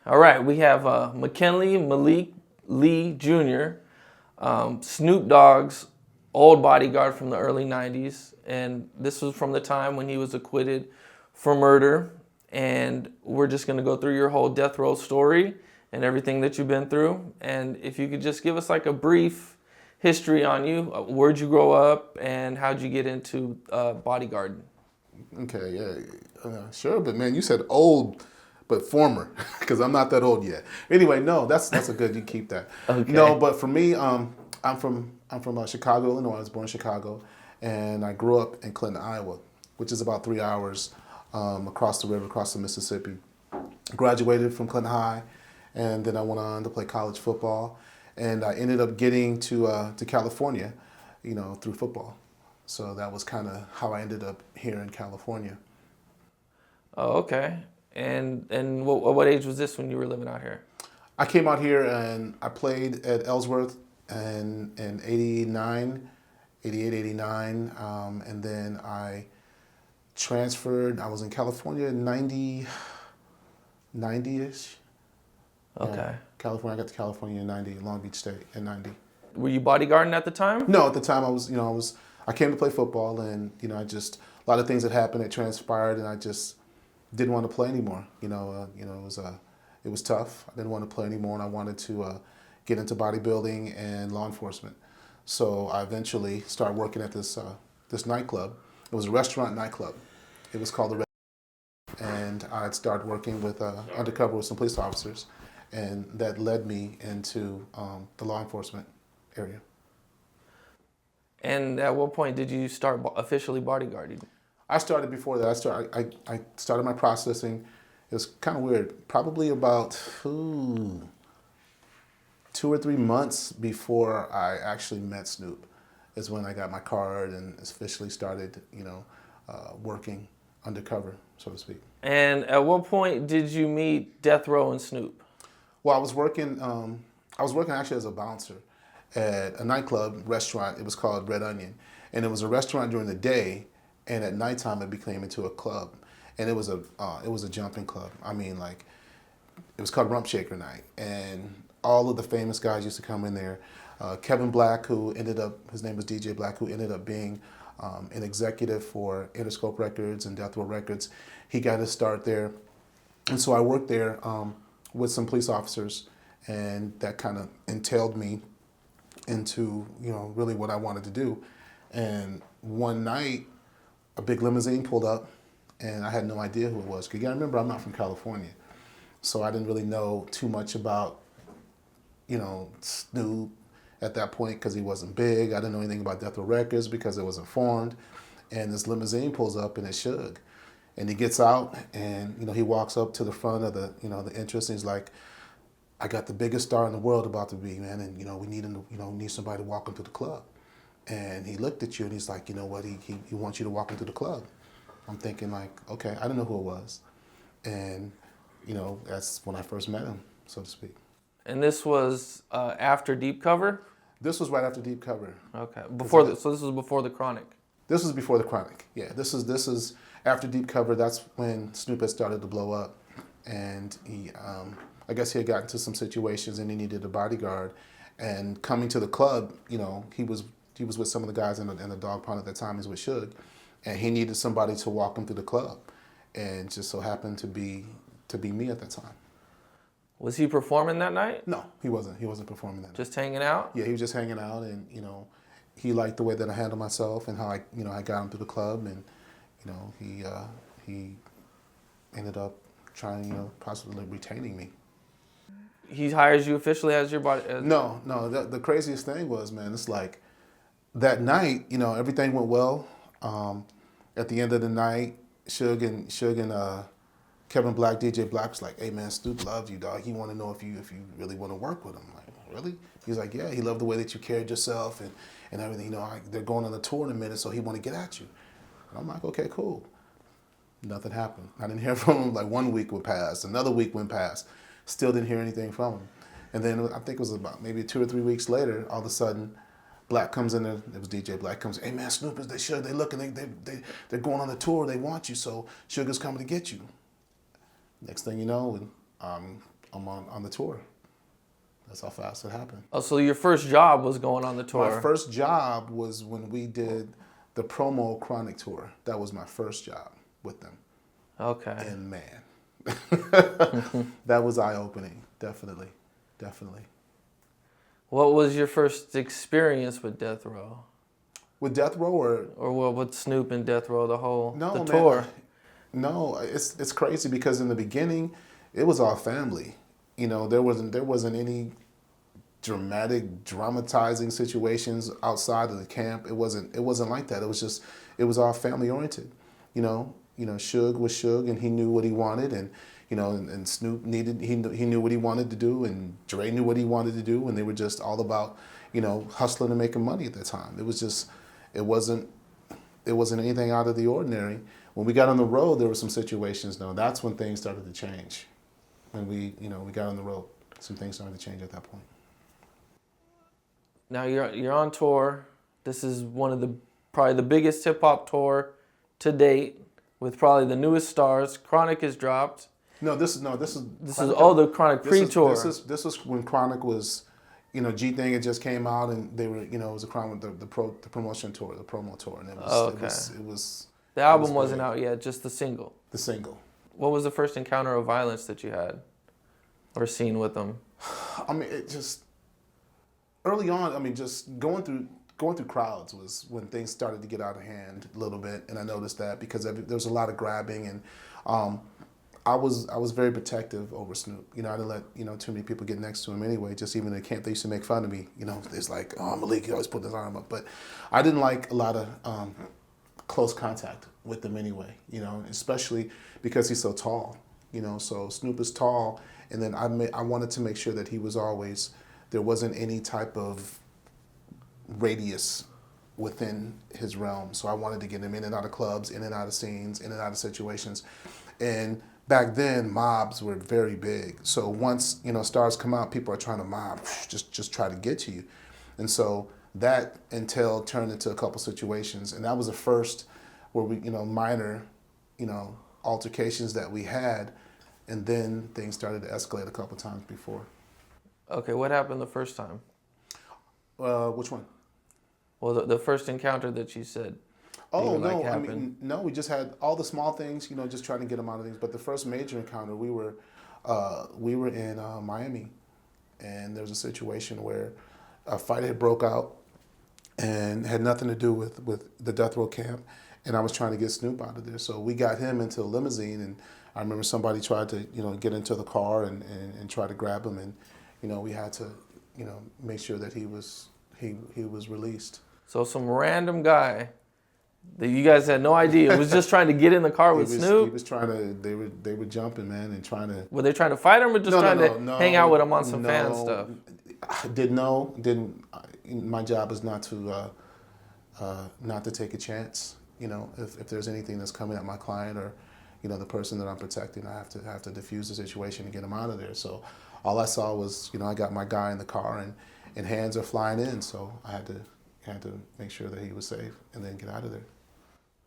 All right, we have McKinley Malik Lee Jr., Snoop Dogg's old bodyguard from the early 90s. And this was from the time when he was acquitted for murder. And we're just going to go through your whole death row story and everything that you've been through. And if you could just give us like a brief history on you, where'd you grow up and how'd you get into bodyguarding? Okay, yeah, sure. But man, you said old, but former, because I'm not that old yet. Anyway, no, that's a good. You keep that. Okay. No, but for me, I'm from Chicago, Illinois. I was born in Chicago, and I grew up in Clinton, Iowa, which is about 3 hours across the river, across the Mississippi. Graduated from Clinton High, and then I went on to play college football, and I ended up getting to California, through football. So that was kind of how I ended up here in California. Oh, okay. And what age was this when you were living out here? I came out here and I played at Ellsworth in 89, 88, 89. And then I transferred. I was in California in 90-ish. Okay. Yeah, California. I got to California in 90, Long Beach State in 90. Were you bodyguarding at the time? No, at the time I came to play football, and a lot of things had happened that transpired, and I just didn't want to play anymore. It was tough. I didn't want to play anymore, and I wanted to get into bodybuilding and law enforcement. So I eventually started working at this nightclub. It was a restaurant nightclub. It was called the Red, and I started working with undercover with some police officers, and that led me into the law enforcement area. And at what point did you start officially bodyguarding? I started before that. I started my processing. It was kind of weird. Probably about 2 or 3 months before I actually met Snoop is when I got my card and officially started, working undercover, so to speak. And at what point did you meet Death Row and Snoop? Well, I was working actually as a bouncer at a nightclub restaurant. It was called Red Onion, and it was a restaurant during the day, and at nighttime it became into a club, and it was a jumping club. I mean, like, it was called Rump Shaker Night, and all of the famous guys used to come in there. Kevin Black, his name was DJ Black, who ended up being an executive for Interscope Records and Death Row Records. He got his start there, and so I worked there with some police officers, and that kind of entailed me into really what I wanted to do. And one night, a big limousine pulled up, and I had no idea who it was. Because you gotta remember, I'm not from California, so I didn't really know too much about Snoop at that point because he wasn't big. I didn't know anything about Death Row Records because it wasn't formed. And this limousine pulls up, and it's Suge, and he gets out, and he walks up to the front of the the entrance, and he's like, I got the biggest star in the world about to be, man, and we need him to, need somebody to walk into the club. And he looked at you and he's like, you know what, he wants you to walk into the club. I'm thinking like, okay, I didn't know who it was. And that's when I first met him, so to speak. And this was after Deep Cover? This was right after Deep Cover. Okay. So this was before the Chronic. This was before the Chronic. Yeah, this is after Deep Cover. That's when Snoop had started to blow up, and he I guess he had gotten into some situations and he needed a bodyguard. And coming to the club, he was with some of the guys in the Dogg Pound at that time. He was with Suge, and he needed somebody to walk him through the club, and just so happened to be me at that time. Was he performing that night? No, he wasn't. He wasn't performing that night. Just hanging out? Yeah, he was just hanging out, and he liked the way that I handled myself and how I got him through the club, and he ended up trying possibly retaining me. He hires you officially as your body? No. The craziest thing was, man, it's like that night, everything went well. At the end of the night, Suge and Kevin Black, DJ Black was like, hey man, Snoop loves you, dog. He want to know if you really want to work with him. I'm like, really? He's like, yeah, he loved the way that you carried yourself and everything. They're going on a tour in a minute, so he want to get at you. And I'm like, okay, cool. Nothing happened. I didn't hear from him. Like 1 week went past, another week went past. Still didn't hear anything from him. And then I think it was about maybe 2 or 3 weeks later, all of a sudden, Black comes in there. It was DJ Black comes. Hey man, Snoop is they looking. They're going on the tour. They want you. So Sugar's coming to get you. Next thing you know, I'm on the tour. That's how fast it happened. Oh, so your first job was going on the tour. My first job was when we did the promo Chronic tour. That was my first job with them. Okay. And man, that was eye-opening. Definitely. What was your first experience with Death Row? With Death Row Or well, with Snoop and Death Row, the man, tour? No, it's crazy because in the beginning, it was all family. You know, there wasn't any dramatizing situations outside of the camp. It wasn't like that. It was all family oriented. You know, Suge was Suge, and he knew what he wanted, and and Snoop he knew what he wanted to do, and Dre knew what he wanted to do, and they were just all about hustling and making money at that time. It wasn't anything out of the ordinary. When we got on the road, there were some situations. Though that's when things started to change. When we got on the road, some things started to change at that point. Now you're on tour. This is probably the biggest hip hop tour to date, with probably the newest stars. Chronic is dropped. This is the Chronic pre-tour. This was when Chronic was, G Thing had just came out, and they were, it was a Chronic the promotion tour, the promo tour, and it was the album wasn't out yet, just the single. The single. What was the first encounter of violence that you had, or seen with them? I mean, it just early on. I mean, just going through crowds was when things started to get out of hand a little bit, and I noticed that because there was a lot of grabbing, and I was very protective over Snoop. I didn't let too many people get next to him anyway. Just even in camp, they used to make fun of me. It's like, oh, Malik, he always put his arm up, but I didn't like a lot of close contact with him anyway. Especially because he's so tall. So Snoop is tall, and then I wanted to make sure that he was always, there wasn't any type of radius within his realm. So I wanted to get him in and out of clubs, in and out of scenes, in and out of situations. And back then, mobs were very big. So once, stars come out, people are trying to mob, just try to get to you. And so that turned into a couple situations. And that was the first where we, minor, altercations that we had. And then things started to escalate a couple times before. Okay, what happened the first time? Which one? Well, the first encounter that you said. Oh, no, I mean, no, we just had all the small things, just trying to get them out of things. But the first major encounter, we were in Miami, and there was a situation where a fight had broke out and had nothing to do with the Death Row camp, and I was trying to get Snoop out of there. So we got him into a limousine, and I remember somebody tried to, get into the car and try to grab him, and, we had to, make sure that he was released. So some random guy that you guys had no idea was just trying to get in the car with Snoop? He was trying to, they were jumping, man, and trying to... Were they trying to fight him or just trying to hang out with him on some fan stuff? My job is not to take a chance. If there's anything that's coming at my client or, the person that I'm protecting, I have to diffuse the situation and get him out of there. So all I saw was, I got my guy in the car and hands are flying in, so I had to make sure that he was safe and then get out of there.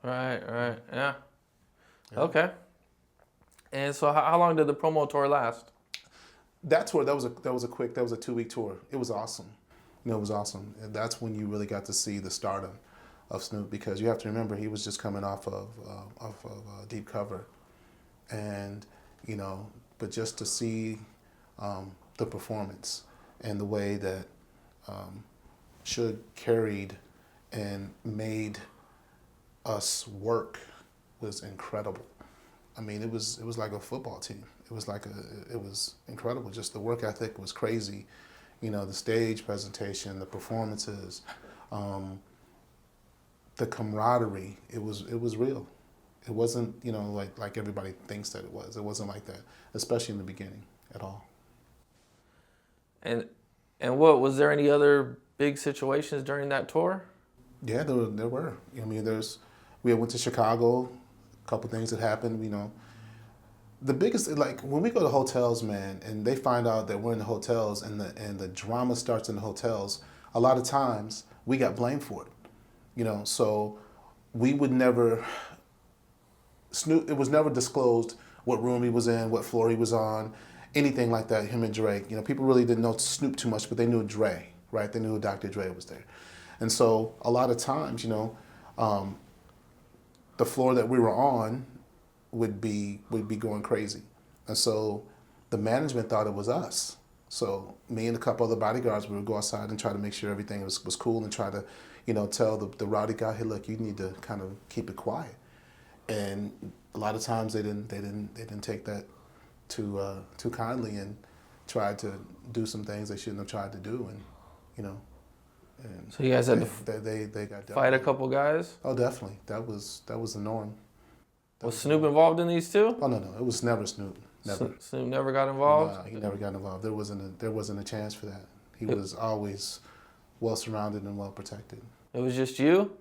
Right, yeah. Okay. And so how long did the promo tour last? That tour, that was a 2-week tour. It was awesome. It was awesome. And that's when you really got to see the stardom of Snoop, because you have to remember he was just coming off of Deep Cover, and but just to see the performance and the way that Suge carried and made us work was incredible. I mean, it was like a football team. It was incredible. Just the work ethic was crazy. The stage presentation, the performances, the camaraderie. It was real. It wasn't like everybody thinks that it was. It wasn't like that, especially in the beginning at all. And what was there any other big situations during that tour? Yeah, there were. I mean, we went to Chicago. A couple things that happened. The biggest, like when we go to hotels, man, and they find out that we're in the hotels, and the drama starts in the hotels. A lot of times we got blamed for it. So we would never. Snoop. It was never disclosed what room he was in, what floor he was on, anything like that, him and Dre. You know, people really didn't know Snoop too much, but they knew Dre, right? They knew Dr. Dre was there. And so a lot of times, you know, the floor that we were on would be going crazy. And so the management thought it was us. So me and a couple other bodyguards, we would go outside and try to make sure everything was cool and try to, you know, tell the rowdy guy, hey, look, you need to kind of keep it quiet. And a lot of times they didn't take that too kindly and tried to do some things they shouldn't have tried to do, and you know. And so you guys had they got fight a couple guys? Oh, definitely. That was the norm. Was Snoop involved in these too? Oh no, it was never Snoop. Never. Snoop never got involved? No, he never got involved. There wasn't a chance for that. He was always well surrounded and well protected. It was just you?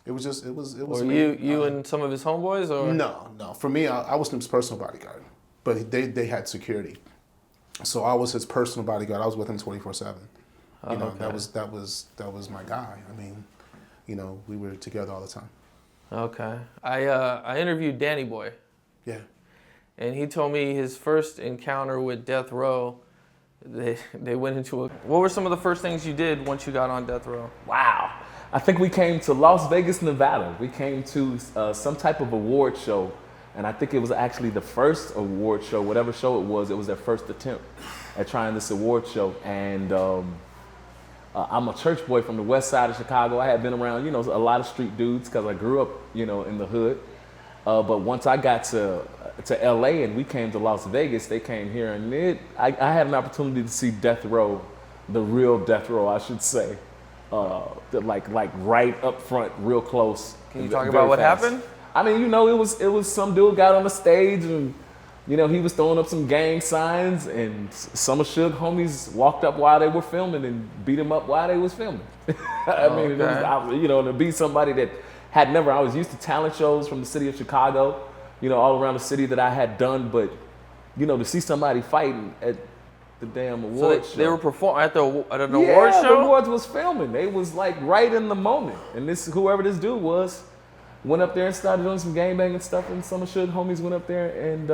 It was Or me. you and some of his homeboys, or? No. For me, I was Snoop's personal bodyguard, but they had security, so I was his personal bodyguard. I was with him 24/7. You know, okay. that was my guy. I mean, you know, we were together all the time. Okay. I interviewed Danny Boy. Yeah. And he told me his first encounter with Death Row, they went into a... What were some of the first things you did once you got on Death Row? Wow. I think we came to Las Vegas, Nevada. We came to some type of award show, and I think it was actually the first award show, whatever show it was their first attempt at trying this award show. And I'm a church boy from the west side of Chicago. I had been around, you know, a lot of street dudes because I grew up, you know, in the hood. But once I got to LA and we came to Las Vegas, they came here, and I had an opportunity to see Death Row, the real Death Row, I should say, like right up front, real close. Can you talk about what happened? I mean, you know, it was some dude got on the stage and, you know, he was throwing up some gang signs, and some of Suge homies walked up while they were filming and beat him up while they was filming. I mean, it was, you know, to be somebody that I was used to talent shows from the city of Chicago, you know, all around the city that I had done, but, you know, to see somebody fighting at the damn award show. They were performing at an award Yeah, show? the awards was filming. They was like right in the moment. And whoever this dude was, went up there and started doing some gangbanging stuff, and some of Suge homies went up there and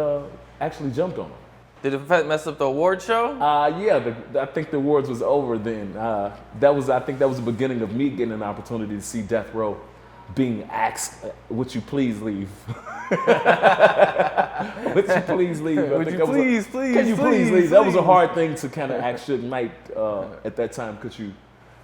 actually jumped on him. Did it mess up the award show? Yeah, I think the awards was over then. I think that was the beginning of me getting an opportunity to see Death Row being asked, would you please leave? Would you please leave? Would you please leave? That was a hard thing to kind of ask Suge Knight at that time. Could you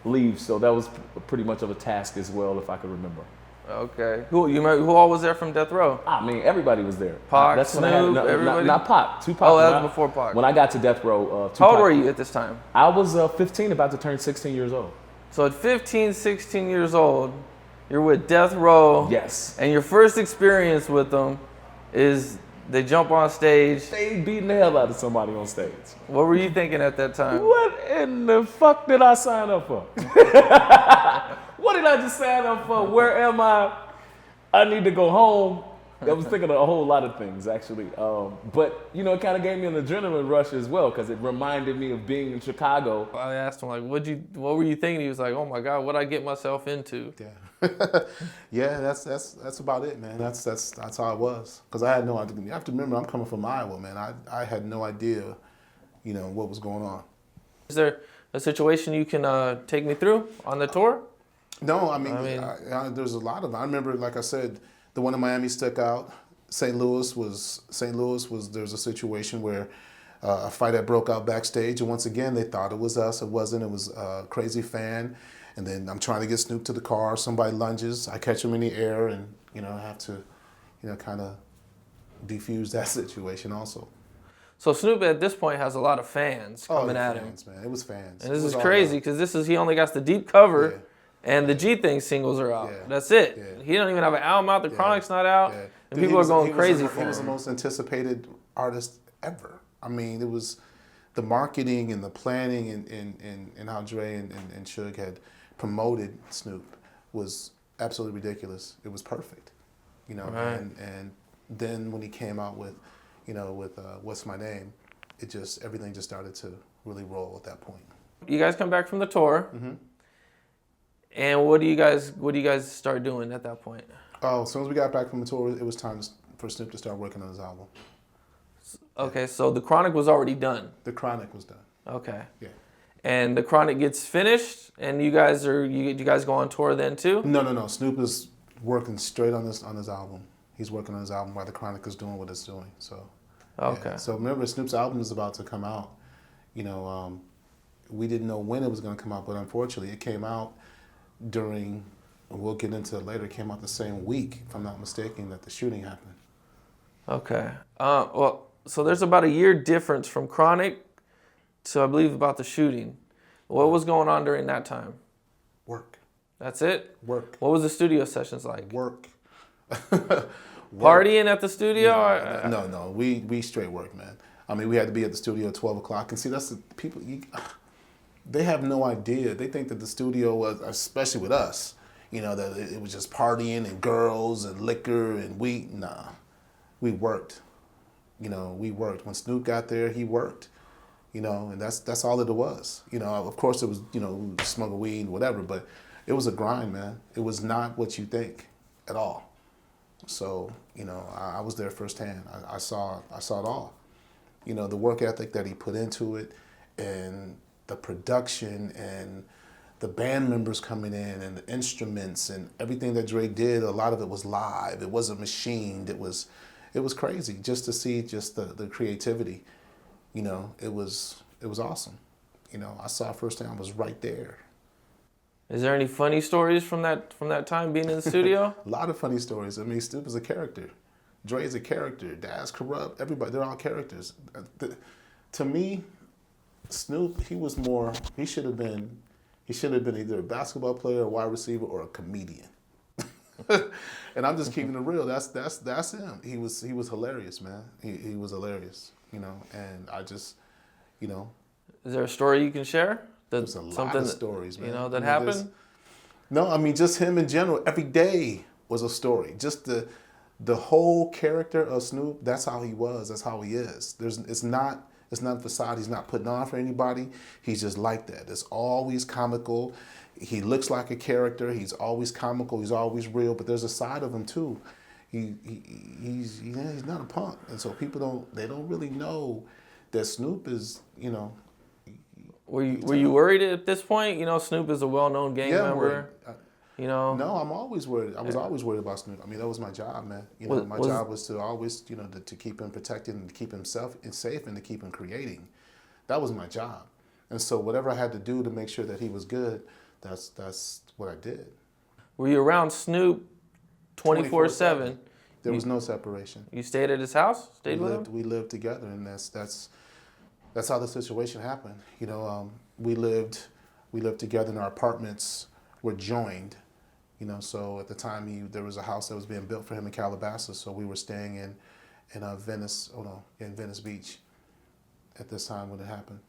leave? So that was pretty much of a task as well, if I could remember. Okay. Who all was there from Death Row? I mean, everybody was there. Pac, That's when I had, Snoop, everybody? Not Pac. Tupac. Oh, that was before Pac. When I got to Death Row, Tupac. How old were you at this time? I was 15, about to turn 16 years old. So at 15, 16 years old, you're with Death Row. Yes. And your first experience with them is they jump on stage. They beating the hell out of somebody on stage. What were you thinking at that time? What in the fuck did I sign up for? What did I just sign up for? Where am I? I need to go home. I was thinking of a whole lot of things, actually. But, you know, it kind of gave me an adrenaline rush as well, because it reminded me of being in Chicago. I asked him, like, what were you thinking? He was like, oh my God, what'd I get myself into? Yeah. Yeah, that's about it, man. That's how it was. Because I had no idea. You have to remember, I'm coming from Iowa, man. I had no idea, you know, what was going on. Is there a situation you can take me through on the tour? No, I mean there's a lot of them. I remember, like I said, the one in Miami stuck out. St. Louis was there's a situation where a fight that broke out backstage, and once again they thought it was us. It wasn't. It was a crazy fan. And then I'm trying to get Snoop to the car. Somebody lunges. I catch him in the air, and you know I have to, you know, kind of defuse that situation also. So Snoop at this point has a lot of fans coming at fans, him. Man. It was fans. And this is crazy because he only got the deep cover. Yeah. And the G Thing singles are out. Yeah. That's it. Yeah. He don't even have an album out. The Chronic's not out. Yeah. And people are going crazy for him. He was the most anticipated artist ever. I mean, it was the marketing and the planning and how Dre and Suge had promoted Snoop was absolutely ridiculous. It was perfect, you know. Right. And then when he came out with, you know, with What's My Name, everything just started to really roll at that point. You guys come back from the tour. Mm-hmm. And what do you guys start doing at that point? Oh, as soon as we got back from the tour, it was time for Snoop to start working on his album. Okay, so the Chronic was already done. The Chronic was done. Okay. Yeah. And the Chronic gets finished, and you guys go on tour then too? No. Snoop is working straight on his album. He's working on his album while the Chronic is doing what it's doing. So. Okay. Yeah. So remember, Snoop's album is about to come out. We didn't know when it was going to come out, but unfortunately, it came out during. And we'll get into it later. It came out the same week, if I'm not mistaken, that the shooting happened. Okay. Well, so there's about a year difference from Chronic to, I believe, about the shooting. What was going on during that time? Work. That's it? Work. What was the studio sessions like? Work. Partying at the studio? No. We straight work, man. I mean, we had to be at the studio at 12 o'clock. And see, that's the people, they have no idea. They think that the studio was, especially with us, that it was just partying and girls and liquor and we worked. We worked. When Snoop got there, he worked. And that's all that it was. Of course it was, smoking weed, whatever, but it was a grind, man. It was not what you think at all. So, I was there firsthand. I saw it all. The work ethic that he put into it and the production and the band members coming in and the instruments and everything that Drake did, a lot of it was live. It wasn't machined. It was crazy just to see just the creativity. It was awesome. I saw it firsthand. I was right there. Is there any funny stories from that time being in the studio? A lot of funny stories. I mean, Snoop is a character. Dre is a character. Dad's corrupt. Everybody, they're all characters. To me, Snoop, he should have been either a basketball player, a wide receiver, or a comedian. And I'm just keeping it real. That's him. He was hilarious, man. He was hilarious, and I just, Is there a story you can share? There's a lot of stories, man. That happened? No, I mean, just him in general. Every day was a story. Just the whole character of Snoop, that's how he was. That's how he is. It's not a facade. He's not putting on for anybody. He's just like that. It's always comical. He looks like a character. He's always comical. He's always real. But there's a side of him too. He's not a punk, and so people don't really know that Snoop is. Were you worried at this point? Snoop is a well-known gang member. No, I'm always worried. I was always worried about Snoop. I mean, that was my job, man. My job was to always, to keep him protected and to keep himself safe and to keep him creating. That was my job. And so whatever I had to do to make sure that he was good, that's what I did. Were you around Snoop 24/7? There was no separation. You stayed at his house? Stayed with him? We lived together, and that's how the situation happened. We lived together, and our apartments were joined. So at the time there was a house that was being built for him in Calabasas, so we were staying in Venice Beach at this time when it happened.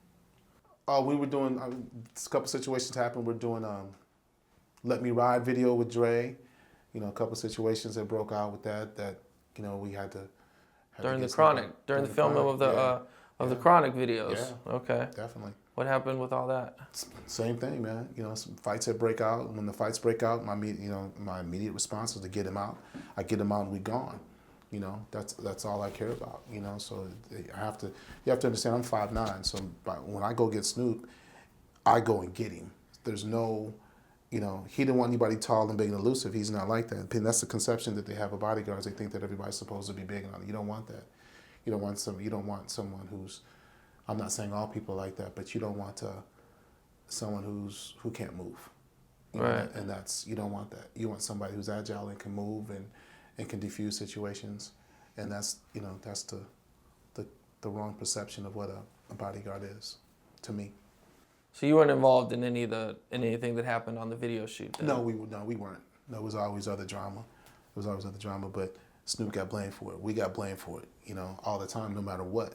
We were doing a couple situations happened. We're doing "Let Me Ride" video with Dre. A couple situations that broke out with that we had to during the Chronic, during the filming of the Chronic videos. Yeah, okay, definitely. What happened with all that? Same thing, man. Some fights that break out. When the fights break out, my immediate response is to get him out. I get him out and we gone. That's all I care about. So you have to understand I'm 5'9", so when I go get Snoop, I go and get him. There's no, he didn't want anybody tall and big and elusive. He's not like that. And that's the conception that they have of bodyguards. They think that everybody's supposed to be big and you don't want that. You don't want someone who's, I'm not saying all people like that, but you don't want someone who can't move. Right. And you don't want that. You want somebody who's agile and can move and can diffuse situations. And that's the wrong perception of what a bodyguard is, to me. So you weren't involved in anything that happened on the video shoot then? No, we weren't. No, it was always other drama. But Snoop got blamed for it. We got blamed for it, all the time, no matter what.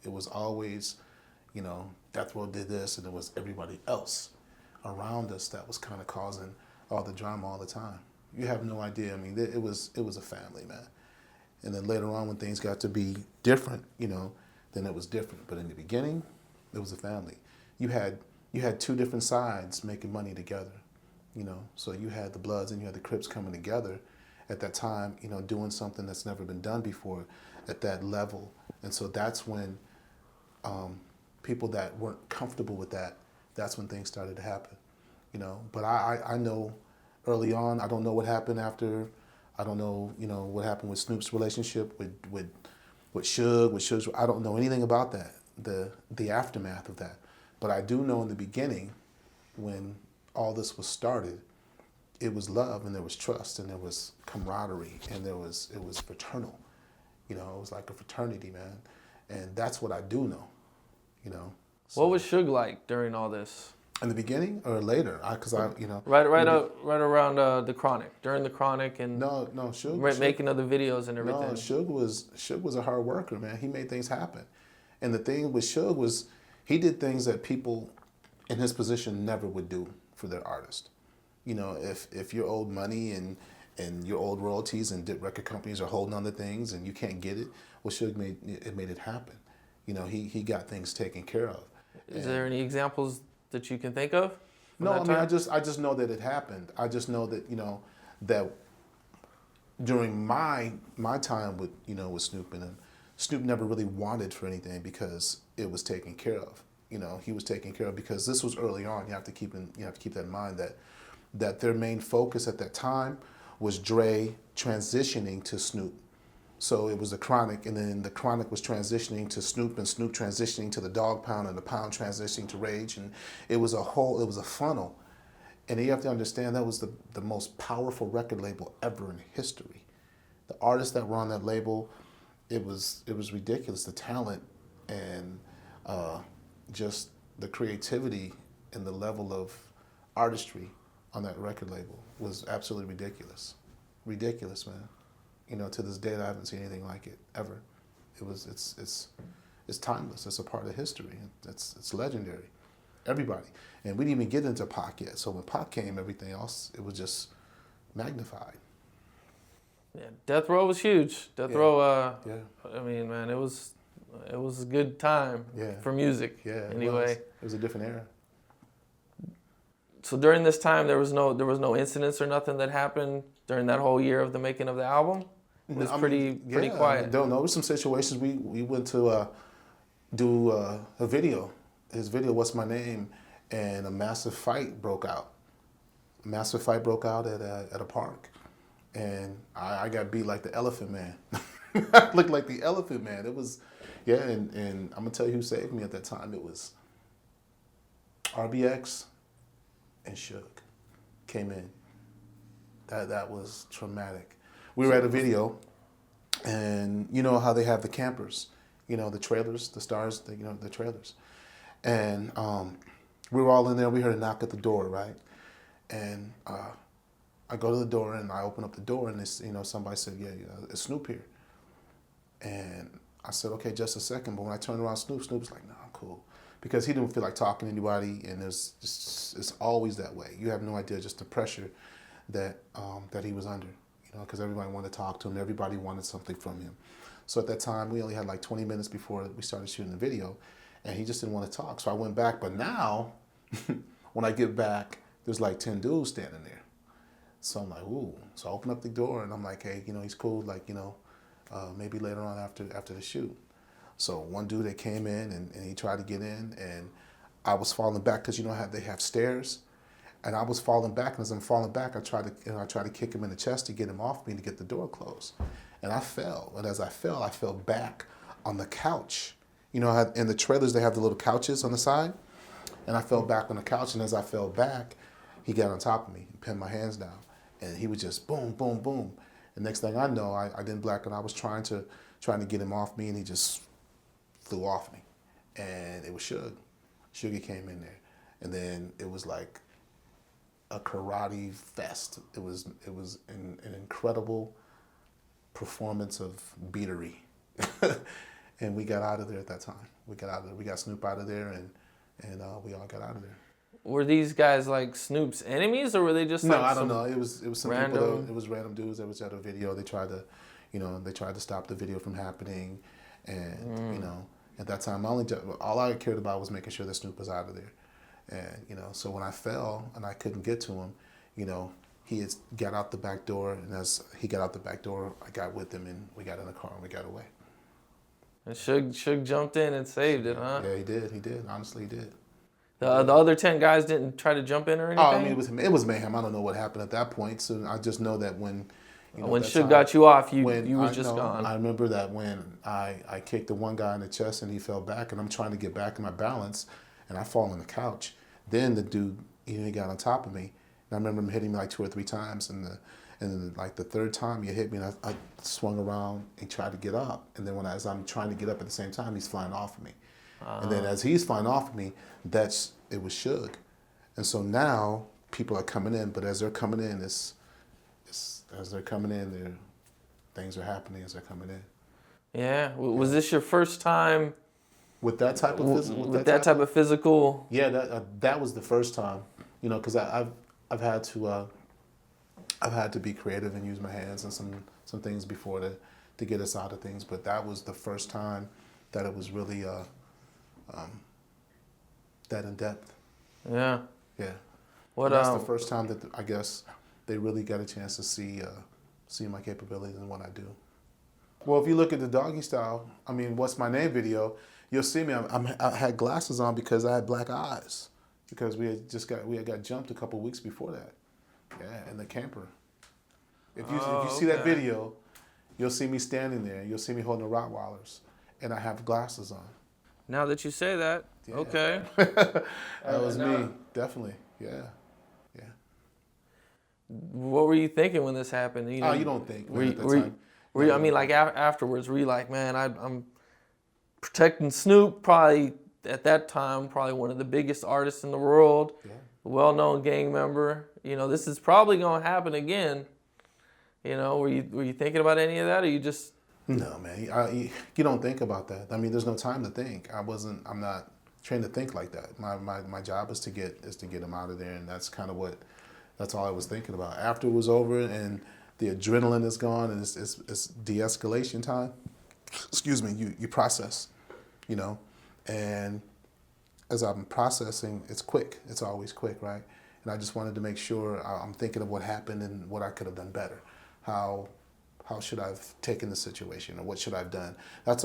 It was always, Death Row did this, and it was everybody else around us that was kind of causing all the drama all the time. You have no idea. I mean, it was a family, man. And then later on, when things got to be different, then it was different. But in the beginning, it was a family. You had two different sides making money together, So you had the Bloods and you had the Crips coming together, at that time, you know, doing something that's never been done before at that level. And so that's when people that weren't comfortable with that, that's when things started to happen, you know. But I know early on, I don't know what happened after. I don't know, you know, what happened with Snoop's relationship with Suge. I don't know anything about that, the aftermath of that. But I do know in the beginning, when all this was started, it was love and there was trust and there was camaraderie and it was fraternal. You know, it was like a fraternity, man. And that's what I do know, you know. So, What was Suge like during all this? in the beginning or later? Because I, you know. Right around the Chronic, during the Chronic, and No, Suge. making of the videos and everything. No, Suge was a hard worker, man. He made things happen. And the thing with Suge was he did things that people in his position never would do for their artist. You know, if you're owed money and you're owed royalties and record companies are holding on to things and you can't get it, well, Suge made it happen. You know, he got things taken care of. Is there any examples that you can think of? No, I mean, I just know that it happened. I just know that, you know, that during my time with, you know, with Snoop and him, Snoop never really wanted for anything because it was taken care of. You know, he was taken care of because this was early on. You have to keep that in mind that their main focus at that time was Dre transitioning to Snoop. So it was the Chronic, and then the Chronic was transitioning to Snoop, and Snoop transitioning to the Dogg Pound, and the Pound transitioning to Rage, and it was a funnel. And you have to understand that was the most powerful record label ever in history. The artists that were on that label, it was ridiculous. The talent and just the creativity and the level of artistry on that record label was absolutely ridiculous. Ridiculous, man. You know, to this day, I haven't seen anything like it ever. It's timeless. It's a part of history. It's legendary. Everybody, and we didn't even get into Pac yet. So when Pac came, everything else it was just magnified. Yeah, Death Row was huge. Death Row. Yeah. I mean, man, it was a good time for music. Yeah. Anyway, it was a different era. So during this time, there was no incidents or nothing that happened during that whole year of the making of the album. It was pretty quiet. There were some situations we went to do a video. His video, What's My Name, and a massive fight broke out. A massive fight broke out at a park, and I got beat like the Elephant Man. I looked like the Elephant Man. It was, and I'm gonna tell you who saved me at that time. It was RBX and Suge came in. That was traumatic. We were at a video, and you know how they have the campers, you know, the trailers, the stars, the trailers. And we were all in there. We heard a knock at the door, right? And I go to the door and I open up the door, and this, somebody said, "Yeah, it's Snoop here." And I said, "Okay, just a second." But when I turned around, Snoop's like, "No, I'm cool," because he didn't feel like talking to anybody, and it's always that way. You have no idea just the pressure that he was under, because everybody wanted to talk to him. Everybody wanted something from him. So at that time, we only had like 20 minutes before we started shooting the video, and he just didn't want to talk. So I went back. But now, when I get back, there's like 10 dudes standing there. So I'm like, ooh. So I open up the door, and I'm like, hey, he's cool. Like, maybe later on after the shoot. So one dude that came in, and he tried to get in, and I was falling back because how they have stairs. And I was falling back, and as I'm falling back, I tried to kick him in the chest to get him off me to get the door closed. And I fell. And as I fell back on the couch. In the trailers, they have the little couches on the side. And I fell back on the couch, and as I fell back, he got on top of me and pinned my hands down. And he was just boom, boom, boom. And next thing I know, I didn't black, and I was trying to get him off me, and he just flew off me. And it was Suge. Suge came in there. And then it was like a karate fest. It was an incredible performance of beatery. And we got out of there at that time. We got out of there. We got Snoop out of there, and we all got out of there. Were these guys like Snoop's enemies, or were they just no? Like I don't know. It was some random... people. It was random dudes that was at a video. They tried to stop the video from happening, and at that time, all I cared about was making sure that Snoop was out of there. And so when I fell and I couldn't get to him, he had got out the back door, and as he got out the back door, I got with him, and we got in the car and we got away. And Suge jumped in and saved it, huh? Yeah, he did. He did. Honestly, he did. The other 10 guys didn't try to jump in or anything? Oh, I mean, it was mayhem. I don't know what happened at that point. So I just know that when when Suge got you off, you was just gone. I remember that when I kicked the one guy in the chest and he fell back, and I'm trying to get back in my balance, and I fall on the couch. Then the dude, he got on top of me, and I remember him hitting me like 2 or 3 times, and then like the third time he hit me, and I swung around and tried to get up, and then as I'm trying to get up at the same time, he's flying off of me. And then as he's flying off of me, it was Suge. And so now people are coming in, but as they're coming in, things are happening as they're coming in. Yeah. Was this your first time with that type of type of physical? Yeah, that was the first time. Because I've had to be creative and use my hands and some things before to get us out of things. But that was the first time that it was really that in depth. Yeah. Yeah. That's the first time that I guess they really got a chance to see my capabilities and what I do. Well, if you look at the Doggy Style, I mean, What's My Name video, you'll see me. I had glasses on because I had black eyes because we had got jumped a couple weeks before that. Yeah, in the camper. If you see that video, you'll see me standing there. You'll see me holding the Rottweilers, and I have glasses on. Now that you say that, Yeah. okay. That was me, definitely. Yeah. What were you thinking when this happened? You don't think. Afterwards, were you like, man, I'm protecting Snoop, probably at that time, probably one of the biggest artists in the world, well-known gang member. This is probably going to happen again. Were you thinking about any of that, or you just? No, man. You don't think about that. I mean, there's no time to think. I'm not trained to think like that. My job is to get him out of there, and that's kind of that's all I was thinking about. After it was over and the adrenaline is gone and it's de-escalation time, excuse me, you process, and as I'm processing, it's quick. It's always quick, right? And I just wanted to make sure I'm thinking of what happened and what I could have done better. How should I have taken the situation, or what should I have done? That's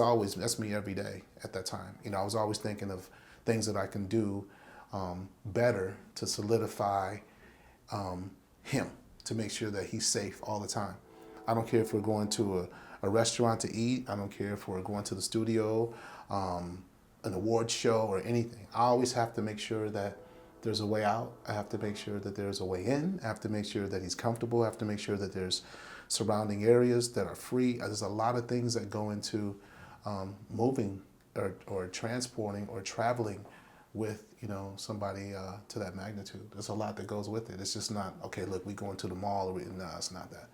me every day at that time. I was always thinking of things that I can do better to solidify him, to make sure that he's safe all the time. I don't care if we're going to a restaurant to eat. I don't care if we're going to the studio, an award show or anything. I always have to make sure that there's a way out. I have to make sure that there's a way in. I have to make sure that he's comfortable. I have to make sure that there's surrounding areas that are free. There's a lot of things that go into moving or transporting or traveling with somebody to that magnitude. There's a lot that goes with it. It's just not, okay, look, we going to the mall. No, it's not that.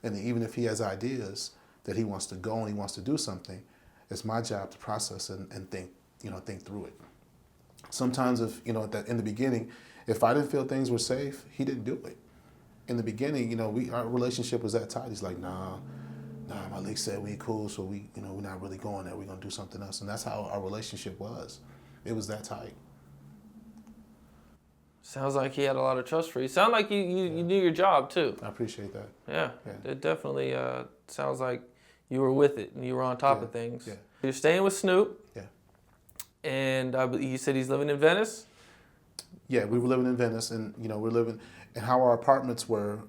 And even if he has ideas that he wants to go and he wants to do something, it's my job to process and think through it. Sometimes in the beginning, if I didn't feel things were safe, he didn't do it. In the beginning, our relationship was that tight. He's like, nah, Malik said we ain't cool, so we're not really going there. We're gonna do something else. And that's how our relationship was. It was that tight. Sounds like he had a lot of trust for you. Sound like you knew your job too. I appreciate that. Yeah. It definitely sounds like you were with it and you were on top of things. Yeah. You're staying with Snoop. Yeah. And you said he's living in Venice? Yeah, we were living in Venice, and we're living, and how our apartments were,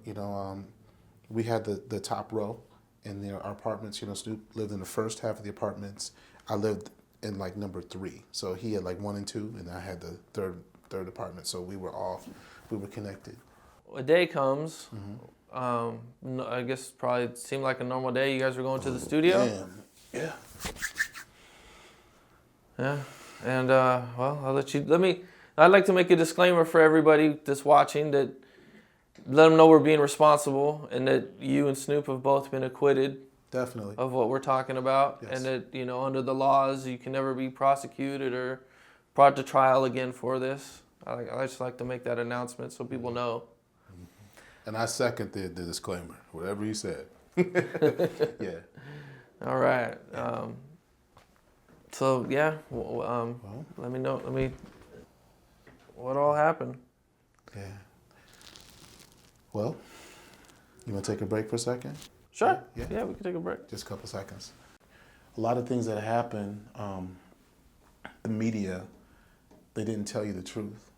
we had the top row, and our apartments, Snoop lived in the first half of the apartments. I lived in like number 3, so he had like 1 and 2, and I had the third apartment. So we were connected. A day comes. Mm-hmm. I guess probably seemed like a normal day. You guys were going to the studio. Man. Yeah. Yeah, and I'll let you. I'd like to make a disclaimer for everybody that's watching, that let them know we're being responsible and that you and Snoop have both been acquitted. Definitely. Of what we're talking about. Yes. And that, under the laws, you can never be prosecuted or brought to trial again for this. I just like to make that announcement so people know. And I second the disclaimer, whatever you said. Yeah. All right. So, yeah, let me know. what all happened? Yeah. Well, You want to take a break for a second? Sure. Yeah. Yeah, we can take a break. Just a couple seconds. A lot of things that happen, the media, they didn't tell you the truth.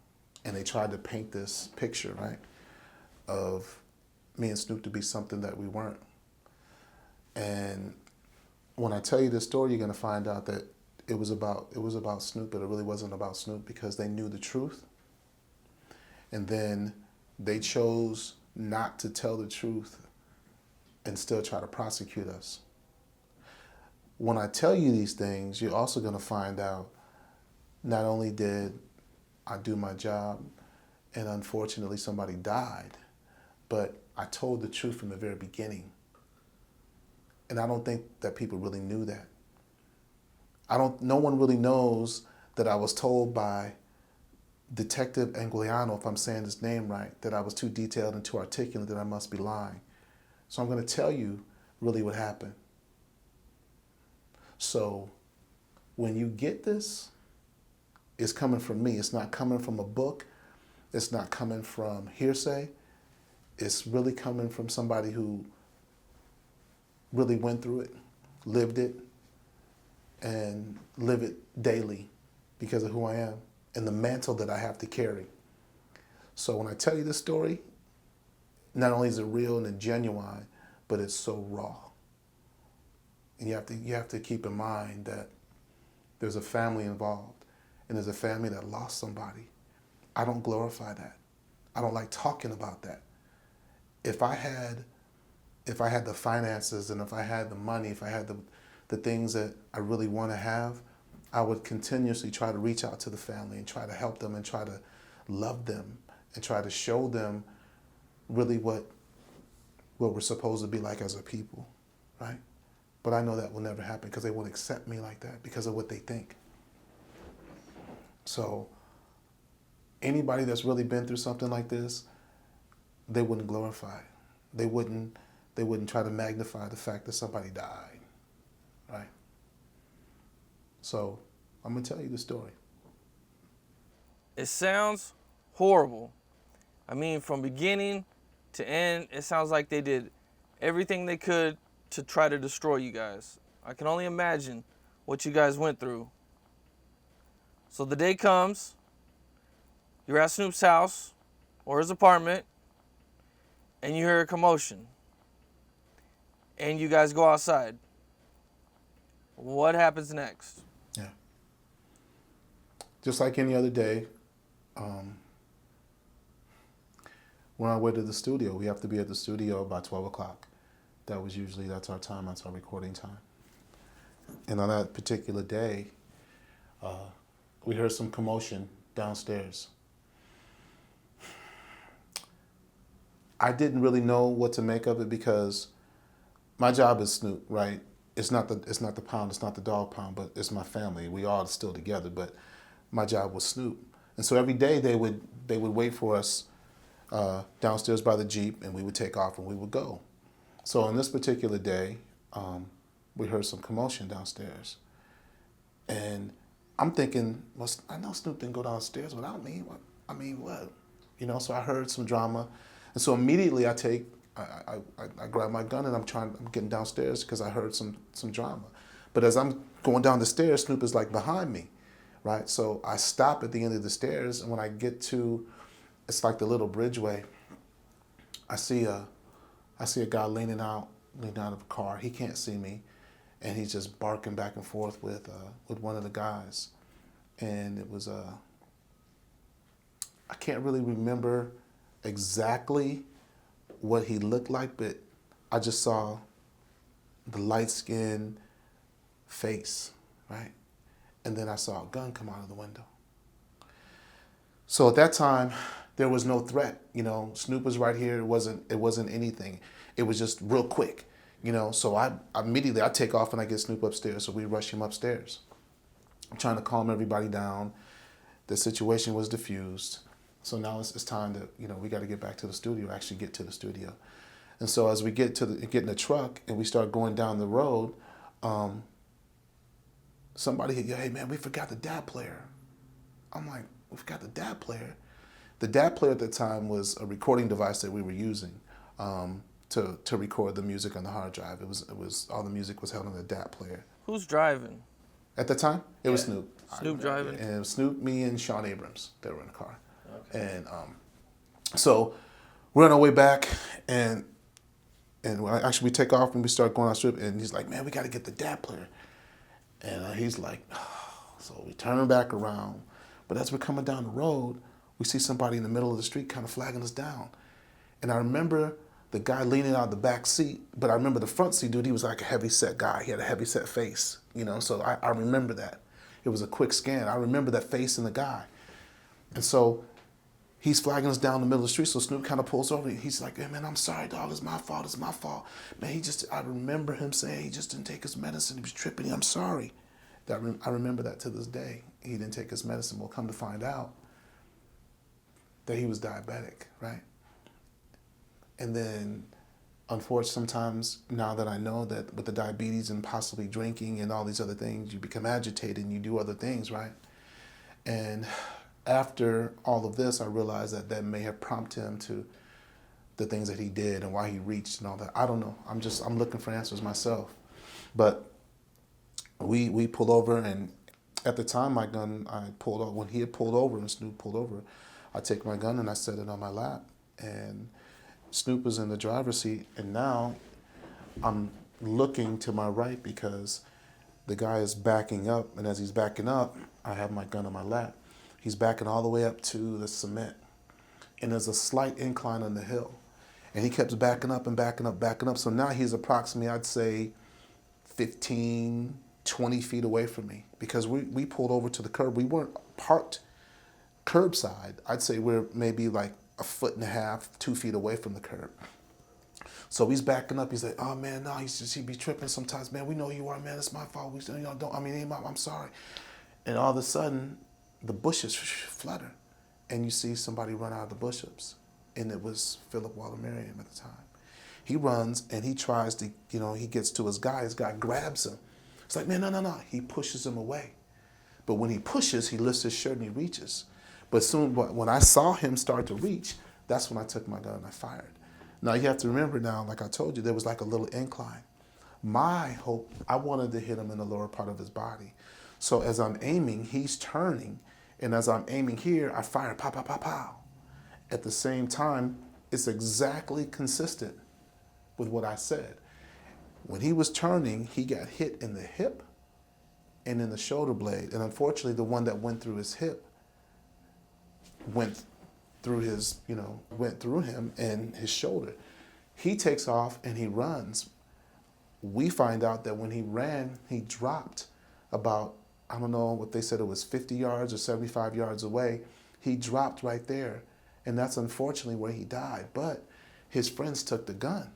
And they tried to paint this picture, right, of me and Snoop to be something that we weren't. And when I tell you this story, you're going to find out that it was about Snoop, but it really wasn't about Snoop because they knew the truth. And then they chose not to tell the truth and still try to prosecute us. When I tell you these things, you're also going to find out not only did I do my job and unfortunately somebody died, but I told the truth from the very beginning. And I don't think that people really knew that. No one really knows that I was told by Detective Anguiliano, if I'm saying his name right, that I was too detailed and too articulate, that I must be lying. So I'm going to tell you really what happened. So when you get this, it's coming from me. It's not coming from a book. It's not coming from hearsay. It's really coming from somebody who really went through it, lived it, and live it daily because of who I am and the mantle that I have to carry. So when I tell you this story, not only is it real and genuine, but it's so raw. And you have to keep in mind that there's a family involved, and there's a family that lost somebody. I don't glorify that. I don't like talking about that. If I had the finances and if I had the money, if I had the things that I really want to have, I would continuously try to reach out to the family and try to help them and try to love them and try to show them really what we're supposed to be like as a people, right? But I know that will never happen because they won't accept me like that because of what they think. So anybody that's really been through something like this, they wouldn't glorify it. They wouldn't try to magnify the fact that somebody died, right? So I'm gonna tell you the story. It sounds horrible. I mean, from beginning to end, it sounds like they did everything they could to try to destroy you guys. I can only imagine what you guys went through. So the day comes, you're at Snoop's house or his apartment, and you hear a commotion. And you guys go outside. What happens next? Yeah. Just like any other day, we're on our way to the studio. We have to be at the studio by 12 o'clock. That's our time, that's our recording time. And on that particular day, we heard some commotion downstairs. I didn't really know what to make of it because my job is Snoop, right? It's not the pound, it's not the dog pound, but it's my family. We all still together, but my job was Snoop. And so every day they would wait for us downstairs by the Jeep, and we would take off and we would go. So on this particular day, we heard some commotion downstairs. And I'm thinking, well, I know Snoop didn't go downstairs without me. What? You know, so I heard some drama. And so immediately I grab my gun and I'm getting downstairs because I heard some drama. But as I'm going down the stairs, Snoop is like behind me, right? So I stop at the end of the stairs, and when I get to, it's like the little bridgeway, I see a guy leaning out of a car. He can't see me, and he's just barking back and forth with one of the guys. And it was I can't really remember exactly what he looked like, but I just saw the light-skinned face, right? And then I saw a gun come out of the window. So at that time, there was no threat. You know, Snoop was right here. It wasn't anything. It was just real quick, you know. So I immediately take off and I get Snoop upstairs. So we rush him upstairs. I'm trying to calm everybody down. The situation was diffused. So now it's time to, you know, we got to get back to the studio, actually get to the studio. And so as we get in the truck and we start going down the road, somebody hit, hey man, we forgot the DAB player. I'm like, we forgot the DAB player? The DAB player at the time was a recording device that we were using. to record the music on the hard drive. It was all the music was held on the DAT player. Who's driving? At the time, it was Snoop. Snoop driving? And it was Snoop, me, and Sean Abrams that were in the car. Okay. And so we're on our way back, and actually we take off and we start going on strip, and he's like, man, we got to get the DAT player. And he's like, oh. So we turn back around. But as we're coming down the road, we see somebody in the middle of the street kind of flagging us down. And I remember the guy leaning out of the back seat, but I remember the front seat dude, he was like a heavy set guy. He had a heavy set face, you know, so I remember that. It was a quick scan. I remember that face and the guy. And so he's flagging us down the middle of the street, so Snoop kind of pulls over. He's like, hey, man, I'm sorry, dog. It's my fault. It's my fault. Man, I remember him saying he just didn't take his medicine. He was tripping. I'm sorry. I remember that to this day. He didn't take his medicine. We'll come to find out that he was diabetic, right? And then, unfortunately, sometimes now that I know that with the diabetes and possibly drinking and all these other things, you become agitated and you do other things, right? And after all of this, I realized that may have prompted him to the things that he did and why he reached and all that. I don't know. I'm looking for answers myself. But we pulled over, and at the time, my gun, when he had pulled over and Snoop pulled over, I take my gun and I set it on my lap. And Snoop was in the driver's seat, and now I'm looking to my right because the guy is backing up, and as he's backing up, I have my gun on my lap. He's backing all the way up to the cement, and there's a slight incline on the hill, and he kept backing up and backing up, backing up. So now he's approximately, I'd say, 15, 20 feet away from me because we pulled over to the curb. We weren't parked curbside. I'd say we're maybe like a foot and a half, 2 feet away from the curb. So he's backing up. He's like, oh man, no, he be tripping sometimes. Man, we know you are, man. It's my fault. I'm sorry. And all of a sudden, the bushes flutter, and you see somebody run out of the bushes, and it was Philip Waller-Merriam at the time. He runs and he tries to, he gets to his guy. His guy grabs him. It's like, man, no. He pushes him away. But when he pushes, he lifts his shirt and he reaches. But soon, when I saw him start to reach, that's when I took my gun and I fired. Now, you have to remember now, like I told you, there was like a little incline. My hope, I wanted to hit him in the lower part of his body. So as I'm aiming, he's turning. And as I'm aiming here, I fire, pow, pow, pow, pow. At the same time, it's exactly consistent with what I said. When he was turning, he got hit in the hip and in the shoulder blade. And unfortunately, the one that went through his hip went through him and his shoulder. He takes off and he runs. We find out that when he ran, he dropped about, I don't know what they said, it was 50 yards or 75 yards away. He dropped right there. And that's unfortunately where he died. But his friends took the gun.